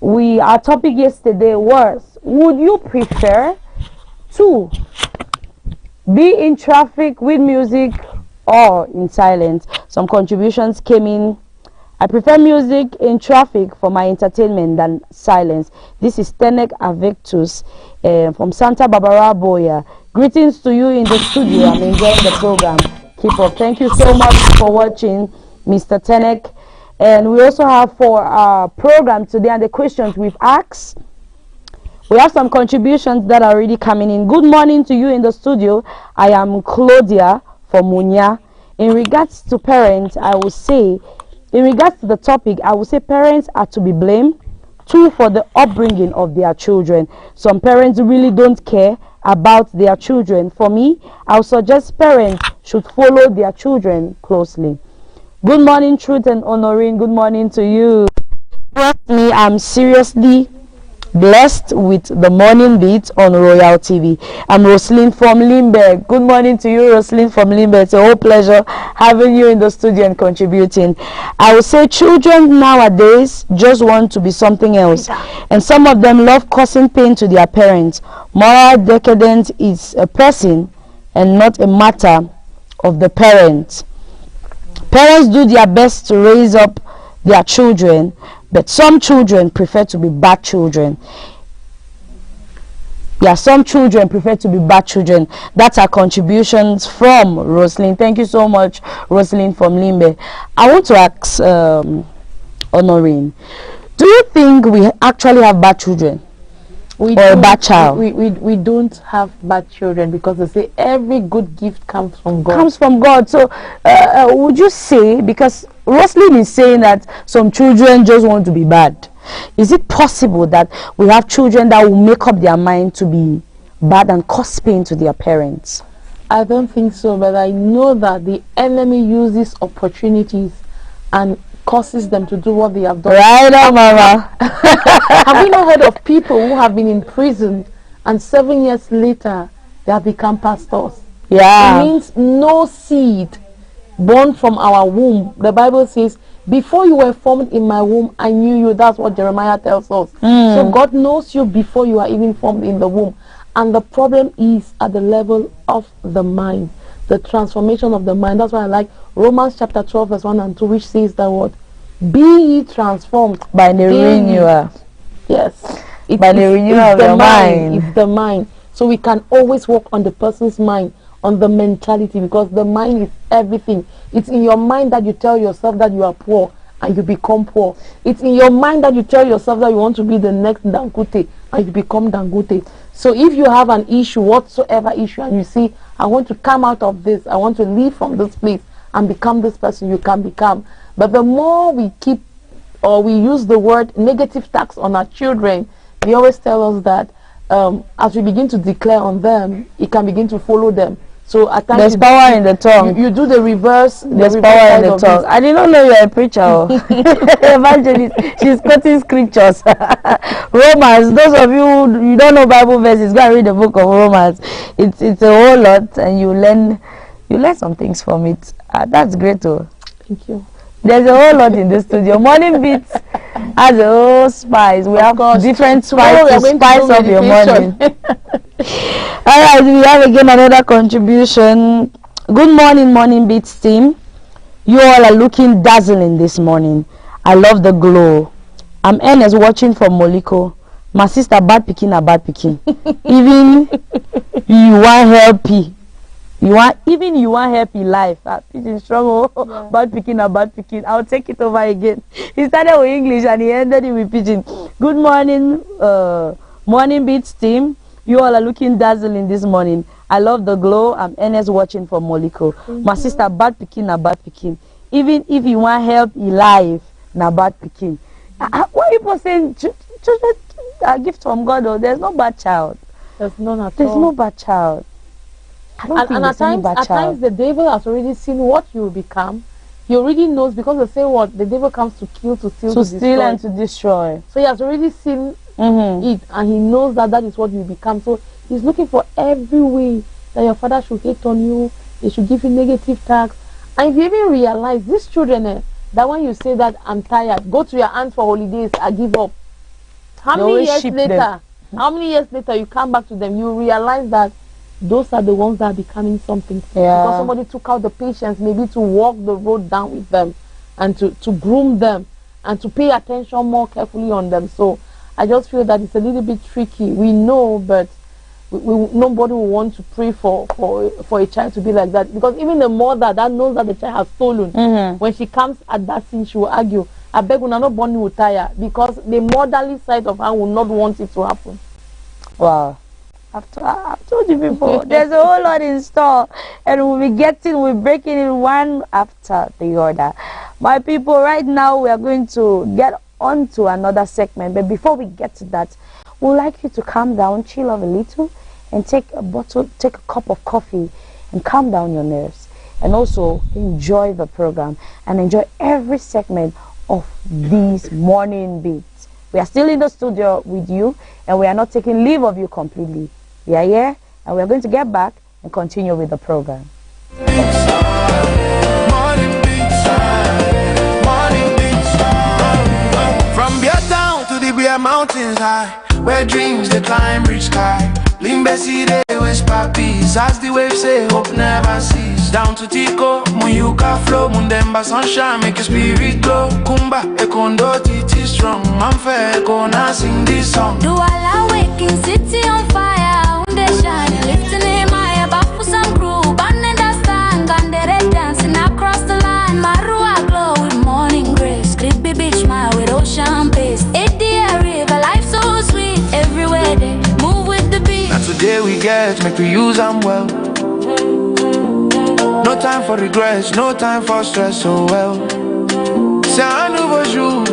Our topic yesterday was, would you prefer to be in traffic with music or in silence? Some contributions came in. I prefer music in traffic for my entertainment than silence. This is Tenek Avectus from Santa Barbara, Boya. Greetings to you in the studio. I'm enjoying the program. Keep up. Thank you so much for watching, Mr. Tenek. And we also have for our program today and the questions we've asked. We have some contributions that are already coming in. Good morning to you in the studio. I am Claudia from Munya. In regards to parents, I will say, in regards to the topic, I would say parents are to be blamed, too, for the upbringing of their children. Some parents really don't care about their children. For me, I would suggest parents should follow their children closely. Good morning, Truth and Honorine. Good morning to you. Trust me, I'm seriously blessed with the morning beat on Royal TV. I'm Roslyn from Limberg. Good morning to you, Roslyn from Limberg. It's a whole pleasure having you in the studio and contributing. I would say children nowadays just want to be something else, and some of them love causing pain to their parents. Moral decadence is a person and not a matter of the parents. Parents do their best to raise up their children, but some children prefer to be bad children. Yeah, some children prefer to be bad children. That's our contributions from Roslyn. Thank you so much, Roslyn from Limbe. I want to ask Honorine, do you think we actually have bad children? Or a bad child? We don't have bad children, because they say every good gift comes from God. Comes from God. So would you say, because Roslyn is saying that some children just want to be bad, is it possible that we have children that will make up their mind to be bad and cause pain to their parents? I don't think so, but I know that the enemy uses opportunities and causes them to do what they have done. Right on, Mama. Have you not heard of people who have been in prison and 7 years later they have become pastors? Yeah. It means no seed born from our womb. The Bible says, before you were formed in my womb, I knew you. That's what Jeremiah tells us. So God knows you before you are even formed in the womb. And the problem is at the level of the mind, the transformation of the mind. That's why I like Romans chapter 12 verse 1 and 2, which says that what? Be ye transformed by the renewal. Yes. By the renewal of the mind. It's the mind. So we can always work on the person's mind, on the mentality, because the mind is everything. It's in your mind that you tell yourself that you are poor and you become poor. It's in your mind that you tell yourself that you want to be the next Dangote and you become Dangote. So if you have an issue, whatsoever issue, and you say, I want to come out of this, I want to leave from this place and become this person, you can become. But the more we keep, or we use the word negative tax on our children, they always tell us that as we begin to declare on them, it can begin to follow them. So at times there's power in the tongue. You do the reverse. There's power in the tongue. I did not know you're a preacher. Evangelist. She's quoting scriptures. Romans. Those of you you don't know Bible verses, go and read the book of Romans. It's a whole lot, and you learn some things from it. That's great too. Thank you. There's a whole lot in the studio. Morning Beats has a whole spice. We have different spice to spice up your morning. Alright, we have again another contribution. Good morning, Morning Beats team. You all are looking dazzling this morning. I love the glow. I'm Ernest watching from Moliko. My sister bad picking a bad picking. Even you want helpy. You want happy life. Pidgin strong, yeah. Bad picking or bad picking. I'll take it over again. He started with English and he ended it with Pidgin. Good morning, Morning Beats team. You all are looking dazzling this morning. I love the glow. I'm Ernest watching from Moliko. My sister bad picking or bad picking. Even if you want help in life, na bad picking. What people saying? Children are gift from God. Or there's no bad child. There's none at all. There's no bad child. And at times the devil has already seen what you will become. He already knows, because they say what the devil comes to kill, to steal, to steal and to destroy. So he has already seen it, and he knows that that is what you become. So he's looking for every way that your father should hate on you. They should give you negative tax. And if you even realize these children, that when you say that I'm tired, go to your aunt for holidays, I give up. How many years later you come back to them, you realize that those are the ones that are becoming something. Yeah. Because somebody took out the patience maybe to walk the road down with them and to groom them and to pay attention more carefully on them. So I just feel that it's a little bit tricky. We know, but nobody will want to pray for a child to be like that. Because even the mother that knows that the child has stolen, when she comes at that scene, she will argue, I beg you, not born will tire, because the motherly side of her will not want it to happen. Wow. I've told you before, there's a whole lot in store, and we're breaking it one after the other. My people, right now we are going to get on to another segment, but before we get to that, we'd like you to calm down, chill off a little, and take a cup of coffee, and calm down your nerves, and also enjoy the program, and enjoy every segment of these Morning Beats. We are still in the studio with you, and we are not taking leave of you completely. We are here, and we are going to get back and continue with the program. From Beer Town to the Beer Mountains high, where dreams they climb reach sky. Limbe see they with papis, as the waves say hope never cease. Down to Tico, Muyuka flow, Mundemba sunshine make your spirit glow. Kumba, Ekondo, Titi strong, Manfe, Ekona sing this song. Do all waking city on fire, Unde shine, lifting in my bafu some crew, Banenda stand, Gandere dancing across the line, Marua glow with morning grace, Clippy beach my with ocean pace, Edia river, life so sweet, everywhere they move with the beat. Now today we get, make we use them well. No time for regrets, no time for stress, so well. C'est un nouveau jour,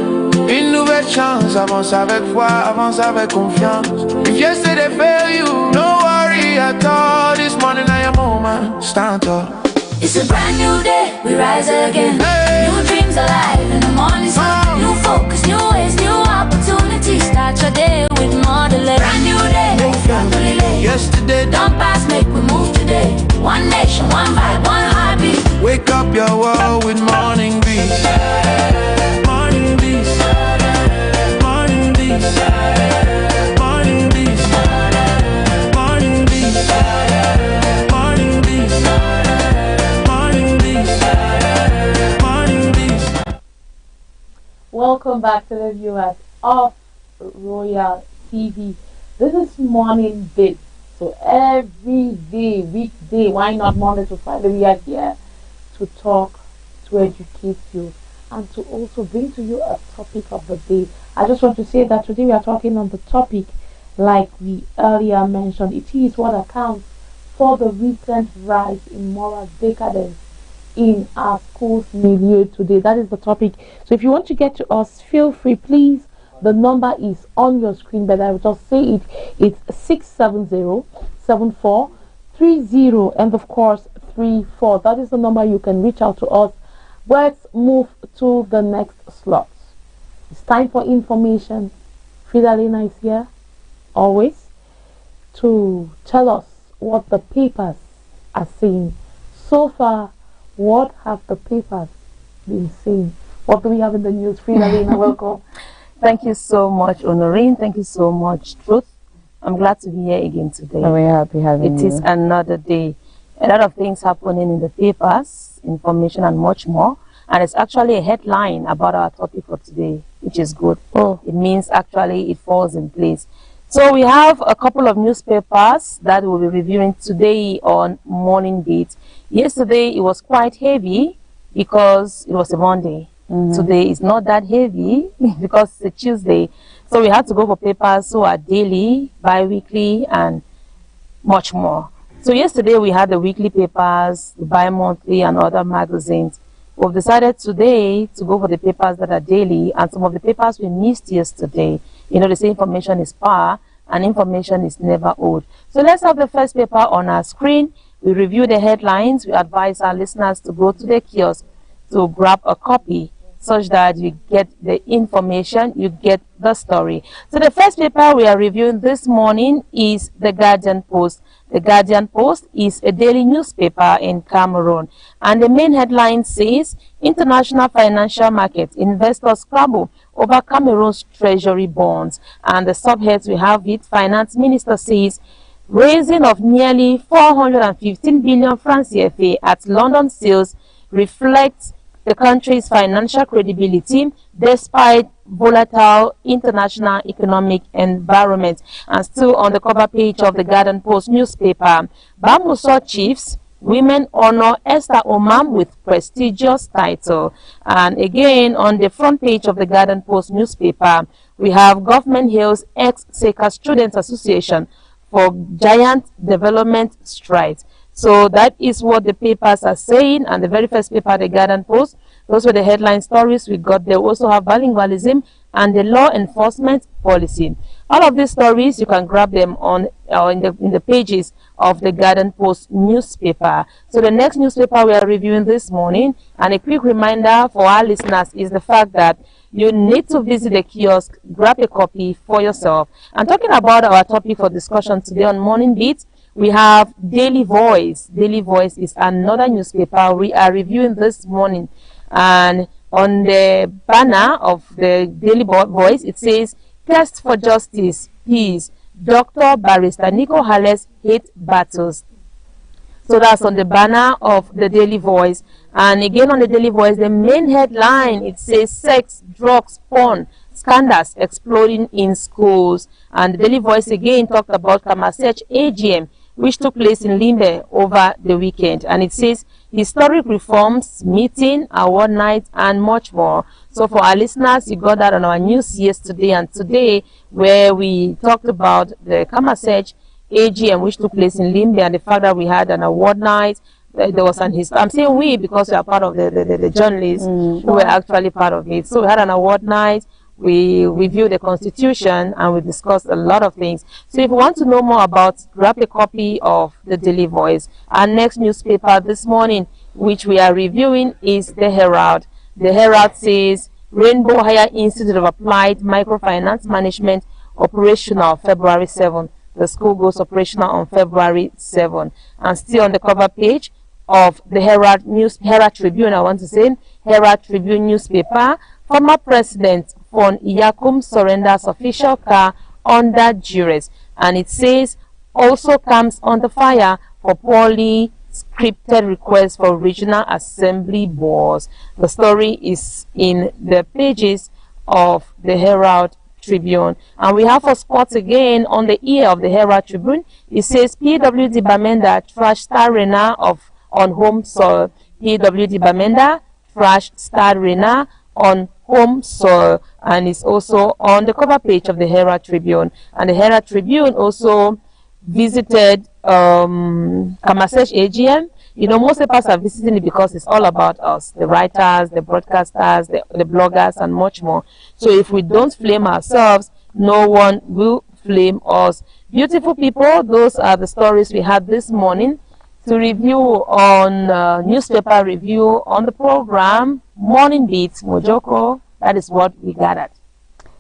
une nouvelle chance. Avance avec foi, avance avec confiance. If yesterday failed you, no worry at all. This morning I am moment, stand up. It's a brand new day, we rise again. Hey. New dreams alive in the morning sun. New focus, new ways, new opportunities. Start your day with more delay. Brand new day, yesterday don't pass, make we move today. One nation, one vibe, one heartbeat. Wake up your world with morning beats. Morning beats. Morning beats. Morning beats. Morning beats. Morning beats. Morning beats. Morning beats. Welcome back to the viewers of Royal TV. This is Morning Bits. So every day, weekday, why not Monday to Friday, we are here to talk, to educate you, and to also bring to you a topic of the day. I just want to say that today we are talking on the topic, like we earlier mentioned, it is what accounts for the recent rise in moral decadence in our schools milieu today. That is the topic. So if you want to get to us, feel free, please. The number is on your screen, but I will just say it. It's 670-7430 and of course 34. That is the number you can reach out to us. Let's move to the next slot. It's time for information. Fridalina is here, always, to tell us what the papers are saying. So far, what have the papers been saying? What do we have in the news? Fridalina, welcome. Thank you so much, Honorine. Thank you so much, Truth. I'm glad to be here again today. I'm very happy having you. It is another day. A lot of things happening in the papers, information and much more. And it's actually a headline about our topic for today, which is good. Oh. It means actually it falls in place. So we have a couple of newspapers that we'll be reviewing today on Morning Beat. Yesterday it was quite heavy because it was a Monday. Today is not that heavy because it's a Tuesday. So we had to go for papers who are daily, bi-weekly, and much more. So yesterday we had the weekly papers, the bi-monthly, and other magazines. We've decided today to go for the papers that are daily, and some of the papers we missed yesterday. You know, they say information is power, and information is never old. So let's have the first paper on our screen. We review the headlines. We advise our listeners to go to the kiosk to grab a copy, such that you get the information, you get the story. So the first paper we are reviewing this morning is The Guardian Post. The Guardian Post is a daily newspaper in Cameroon. And the main headline says, International Financial Market, Investors Scramble over Cameroon's Treasury Bonds. And the subheads we have it, Finance Minister says, raising of nearly 415 billion francs CFA at London sales reflects the country's financial credibility despite volatile international economic environment. And still on the cover page of the Guardian Post newspaper, Bamuso chiefs, women honor Esther Omam with prestigious title. And again on the front page of the Guardian Post newspaper, we have government hails ex-Seka Students Association for giant development strides. So that is what the papers are saying. And the very first paper, the Guardian Post, those were the headline stories we got. They also have bilingualism and the law enforcement policy. All of these stories, you can grab them on in the pages of the Garden Post newspaper. So the next newspaper we are reviewing this morning, and a quick reminder for our listeners, is the fact that you need to visit the kiosk, grab a copy for yourself. And talking about our topic for discussion today on Morning Beat, we have Daily Voice. Daily Voice is another newspaper we are reviewing this morning. And on the banner of the Daily Voice, it says, "Quest for Justice, Peace, Dr. Barrister Nico Hales Hate Battles." So that's on the banner of the Daily Voice. And again on the Daily Voice, the main headline, it says, "Sex, drugs, porn, scandals exploding in schools." And the Daily Voice again talked about Kamasech AGM, which took place in Limbe over the weekend. And it says, "Historic reforms, meeting, award night, and much more." So for our listeners, you got that on our news yesterday and today, where we talked about the Kamasech AGM, which took place in Limbe, and the fact that we had an award night. There was an history. I'm saying we because we are part of the journalists who were actually part of it. So we had an award night. We reviewed the Constitution, and we discussed a lot of things. So if you want to know more about, grab a copy of the Daily Voice. Our next newspaper this morning, which we are reviewing, is the Herald. The Herald says, "Rainbow Higher Institute of Applied Microfinance Management operational February 7. The school goes operational on February 7. And still on the cover page of the Herald Tribune, Herald Tribune newspaper, former President Fon Iyakum surrenders official car under duress. And it says, also comes under fire for poorly scripted requests for regional assembly boards. The story is in the pages of the Herald Tribune. And we have for sports again on the ear of the Herald Tribune. It says, PWD Bamenda trash Star Rena on home soil. PWD Bamenda trash Star Rena on home soil. And it's also on the cover page of the Herald Tribune. And the Herald Tribune also visited Kamasech AGM. You know, most of us are visiting it because it's all about us, the writers, the broadcasters, the bloggers, and much more. So if we don't flame ourselves, no one will flame us. Beautiful people, those are the stories we had this morning to review on newspaper review on the program Morning Beats Mojoko. That is what we gathered.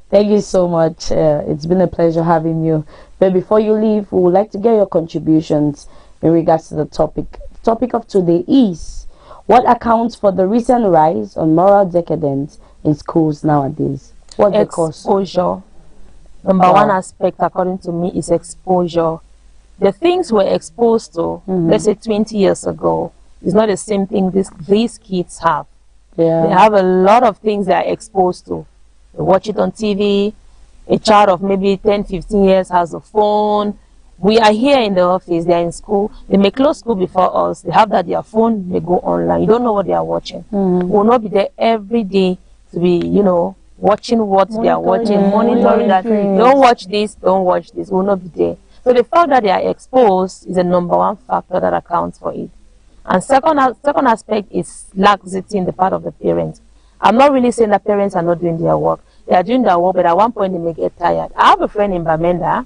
Thank you so much. It's been a pleasure having you. But before you leave, we would like to get your contributions in regards to the topic. The topic of today is, what accounts for the recent rise on moral decadence in schools nowadays? What's the cause? Exposure. Number one aspect, according to me, is exposure. The things we're exposed to, let's say 20 years ago, is not the same thing these kids have. Yeah. They have a lot of things they are exposed to. They watch it on TV. A child of maybe 10, 15 years has a phone. We are here in the office, they are in school. They may close school before us. They have that their phone, they go online. You don't know what they are watching. We will not be there every day to be, you know, watching what they are watching, monitoring that. Don't watch this, don't watch this. We will not be there. So the fact that they are exposed is the number one factor that accounts for it. And second aspect is laxity in the part of the parents. I'm not really saying that parents are not doing their work. They are doing their work, but at one point they may get tired. I have a friend in Bamenda.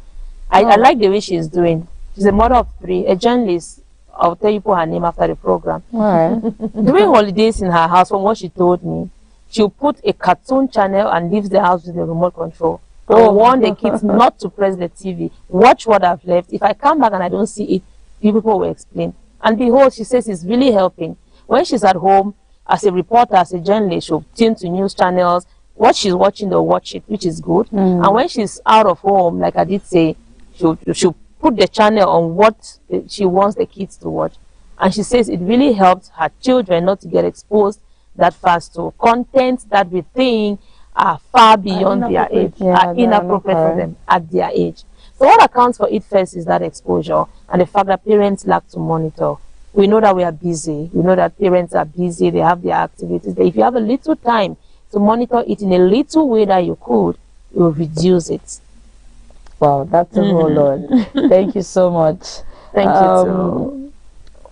I like the way she's doing. She's a mother of 3, a journalist. I'll tell you her name after the program. During holidays in her house, from what she told me, she'll put a cartoon channel and leaves the house with the remote control. And warn the kids not to press the TV. Watch what I've left. If I come back and I don't see it, you people will explain. And behold, she says it's really helping. When she's at home, as a reporter, as a journalist, she'll tune to news channels. What she's watching, they'll watch it, which is good. And when she's out of home, like I did say, she'll put the channel on what she wants the kids to watch. And she says it really helps her children not to get exposed that fast to content that we think are far beyond their age, are inappropriate for them at their age. So what accounts for it first is that exposure and the fact that parents lack to monitor. We know that we are busy. We know that parents are busy. They have their activities. But if you have a little time to monitor it in a little way that you could, you will reduce it. Wow, that's a whole lot. Thank you so much. Thank you too.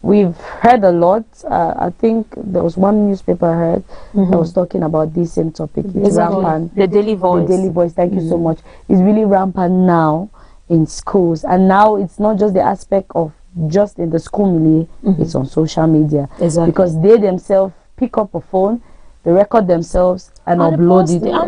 we've heard a lot. I think there was one newspaper I heard that was talking about this same topic. It's rampant. The Daily Voice. The Daily Voice. Thank you so much. It's really rampant now in schools, and now it's not just the aspect of just in the school milieu. It's on social media. Exactly. Because they themselves pick up a phone, they record themselves and upload it on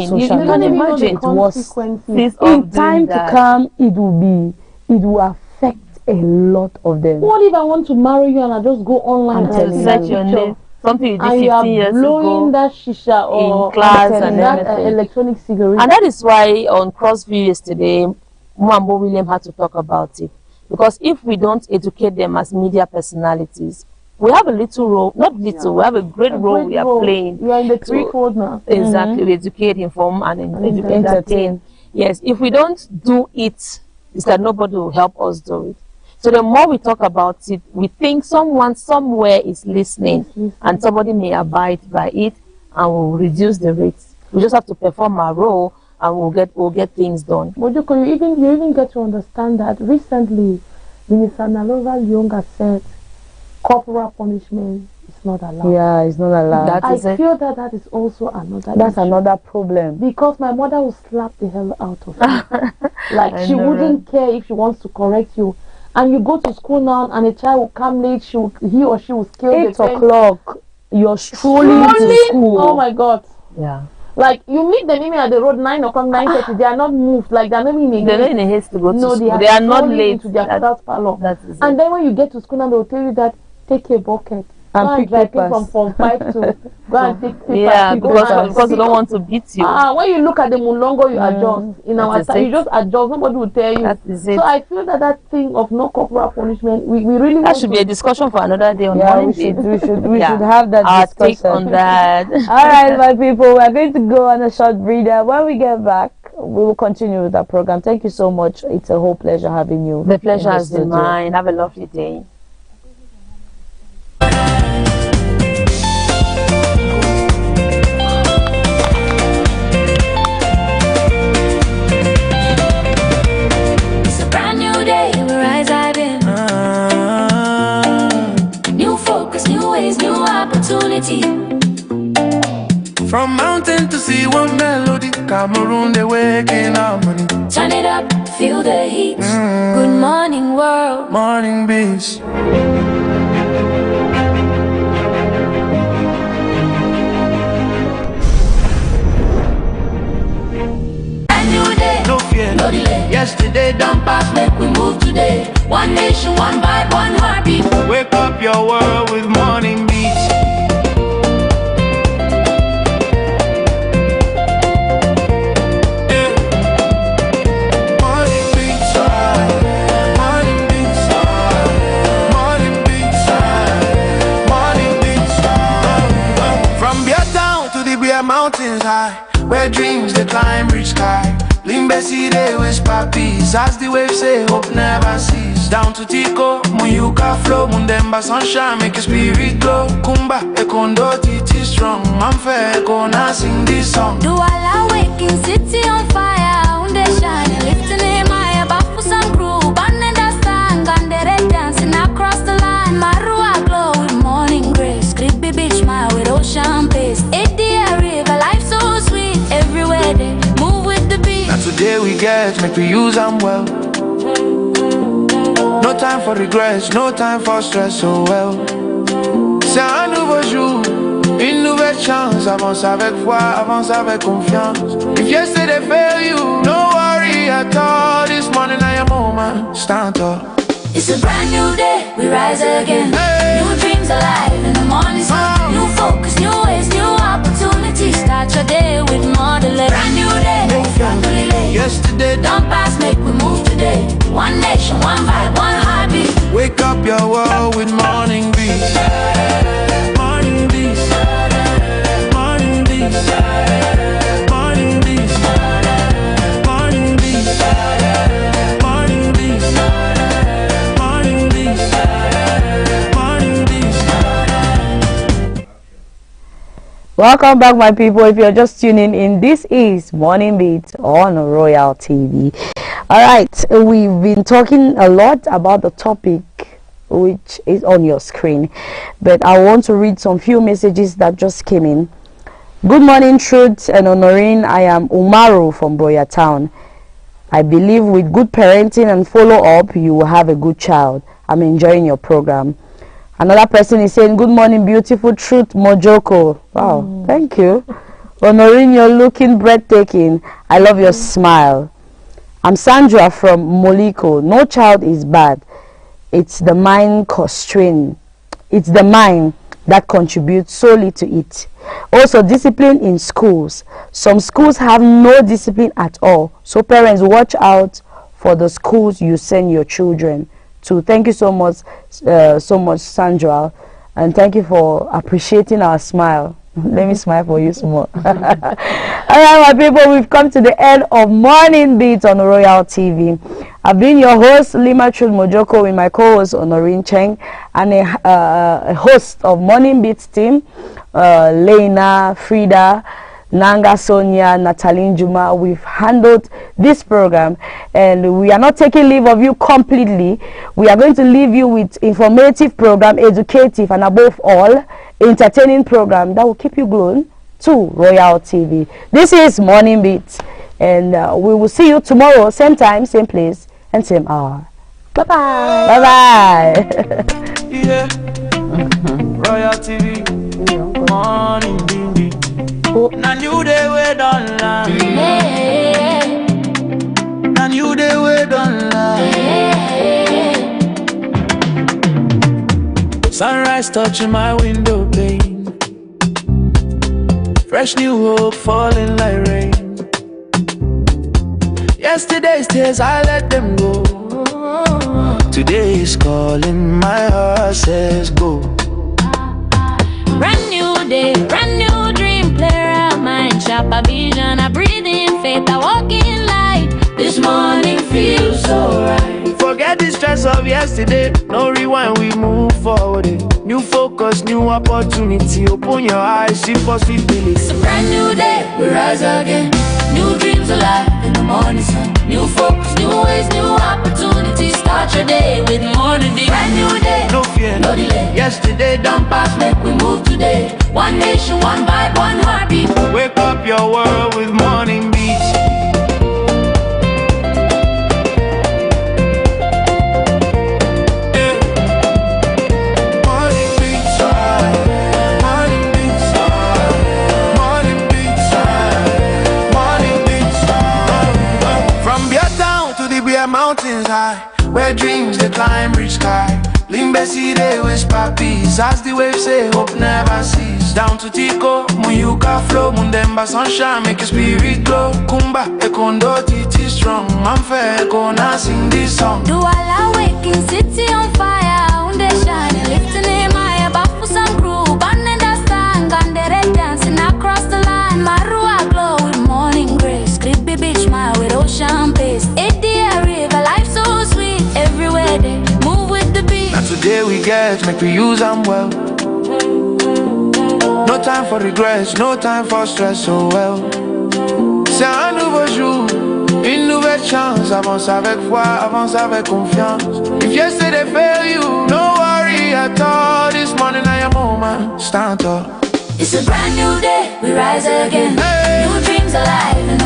social you media. can imagine It was consequences in time to come. It will affect a lot of them. What if I want to marry you and I just go online and telling search you. your name? Something you did And 50 you are years blowing ago that shisha or in class and that everything. electronic cigarette. And that is why on Crossview yesterday, Mwambo William had to talk about it. Because if we don't educate them as media personalities, we have a little role, not little, we have a great role we are playing. You are in the threefold now. Exactly, we educate, inform, and entertain. Yes, if we don't do it, it's that nobody will help us do it. So the more we talk about it, we think someone somewhere is listening, and somebody may abide by it, and we'll reduce the rates. We just have to perform our role, and we'll get things done. Mojoko, you even get to understand that recently, Minister Nalova Lyonga said corporal punishment is not allowed. Yeah, it's not allowed. I feel that is also another That's issue. another problem. Because my mother will slap the hell out of you. Like, she wouldn't care if she wants to correct you. And you go to school now and a child will come late, he or she will scale 8 o'clock, you're strolling to school. Oh my God. Yeah. Like, you meet them even at the road 9 o'clock, 9:30, they are not moved. Like, they're not even They're not in a haste to go to no, school. they They are not strolling late. into their father's parlor. That is And then when you get to school now, they'll tell you that take a bucket. And go pick drive papers. from Form 5 to go and take papers. Yeah, Go because and they don't want to beat you. When you look at the Mulongo, you adjust. In our is time, it. you just adjust. Nobody will tell you. That is it. So I feel that thing of no corporal punishment, we really That should be a discussion for another day on Yeah, morning. we should have that Our discussion. take on that. All right, my people, we're going to go on a short breather. When we get back, we will continue with our program. Thank you so much. It's a whole pleasure having you. The pleasure in has been studio. mine. Have a lovely day. It's a brand new day, we rise again. New focus, new ways, new opportunity. From mountain to sea, one melody. Cameroon, they waking up money. Turn it up, feel the heat. Good morning, world. Morning beach. Brand new day, No fear, no delay. yesterday done past. Make we move today. One nation, one vibe, one heartbeat. Wake up your world with morning beats. Yeah. Morning beats, morning beats, morning beats, morning beats. From Beer Town to the Beer Mountains high, where dreams they climb reach sky. Limbesi they whisper peace as the waves say hope never cease. Down to Tico, Muyuka flow, Mundemba sunshine make your spirit glow. Kumba, Ekondo, Titi strong. I'm fair, gonna sing this song. Do all awaken city on fire. Unde shine, lifting in my bafu some crew. Banana stand, Gandere dancing across the line. Marua glow with morning grace. Creepy beach mile with ocean pace. Edia river, life so sweet. Everywhere they move with the beat. Now today we get, make we use them well. No time for regrets, no time for stress, so well. C'est un nouveau jour, une nouvelle chance. Avance avec foi, avance avec confiance. If yesterday failed you, no worry at all. This morning I am moment, stand tall. It's a brand new day, we rise again. New dreams alive in the morning sun. New focus, new ways, new opportunities. Start your day with more delay. Brand new day, no delay. Yesterday Don't pass, make we move today. One nation, one vibe, one heartbeat. wake up your world with morning beats. Morning beats. Morning beats. Morning beats. Morning beats. Morning beats. Morning beats. Morning beats. Welcome back, my people. If you're just tuning in, this is Morning Beat on Royal TV. All right, we've been talking a lot about the topic which is on your screen. But I want to read some few messages that just came in. Good morning, Truth and Honorine. I am Umaru from Boyatown. I believe with good parenting and follow-up, you will have a good child. I'm enjoying your program. Another person is saying, good morning, beautiful Truth Mojoko. Wow, thank you. Honorine, you're looking breathtaking. I love your smile. I'm Sandra from Moliko. No child is bad. It's the mind constraint. It's the mind that contributes solely to it. Also, discipline in schools. Some schools have no discipline at all. So parents, watch out for the schools you send your children to. Thank you so much, Sandra, and thank you for appreciating our smile. Let me smile for you some more. All right, my people, we've come to the end of Morning Beats on Royal TV. I've been your host, Lima Truth Mojoko, with my co-host, Honorine Cheng, and a host of Morning Beats team, Lena, Frida, Nanga, Sonia, Natalie Juma. We've handled this program, and we are not taking leave of you completely. We are going to leave you with informative program, educative, and above all, entertaining program that will keep you glued to Royal TV. This is Morning Beats, and we will see you tomorrow, same time, same place, and same hour. Bye bye. Bye bye. Yeah. Royal TV. Morning Beat. Na new day we don't land. Na new day we don't land. Sunrise touching my window pane. Fresh new hope falling like rain. Yesterday's tears I let them go. Today is calling, my heart says go. Brand new day, brand new dream, clear our mind, sharper vision, I breathe in faith, I walk in light. This morning feels so right. Forget the stress of yesterday, no rewind, we move forward. New focus, new opportunity, open your eyes, see possibilities. It's a brand new day, we rise again. New dreams alive in the morning sun. New focus, new ways, new opportunities. Start your day with Morning Beats. Brand new day, no fear, no delay. Yesterday done pass, make we move today. One nation, one vibe, one heartbeat. Wake up your world with Morning Beats. Mountains high, where dreams they climb reach sky. Limbesi they whisper peace, as the waves say hope never cease. Down to Tico, Muyuka flow, Mundemba sunshine make your spirit glow. Kumba, Ekondo, Titi strong, I'm fair, gonna sing this song. Do all waking city on fire, unde shining, lifting him high, bafu some crew, banana stand, gandere dancing across the line. Marua glow with morning grace, creepy beach smile with ocean pace. Today we get, make we use them well. No time for regrets, no time for stress, so well. C'est un nouveau jour, une nouvelle chance. Avance avec foi, avance avec confiance. If yesterday failed you, no worry at all. This morning I am home, stand up. It's a brand new day, we rise again. Hey. New dreams alive.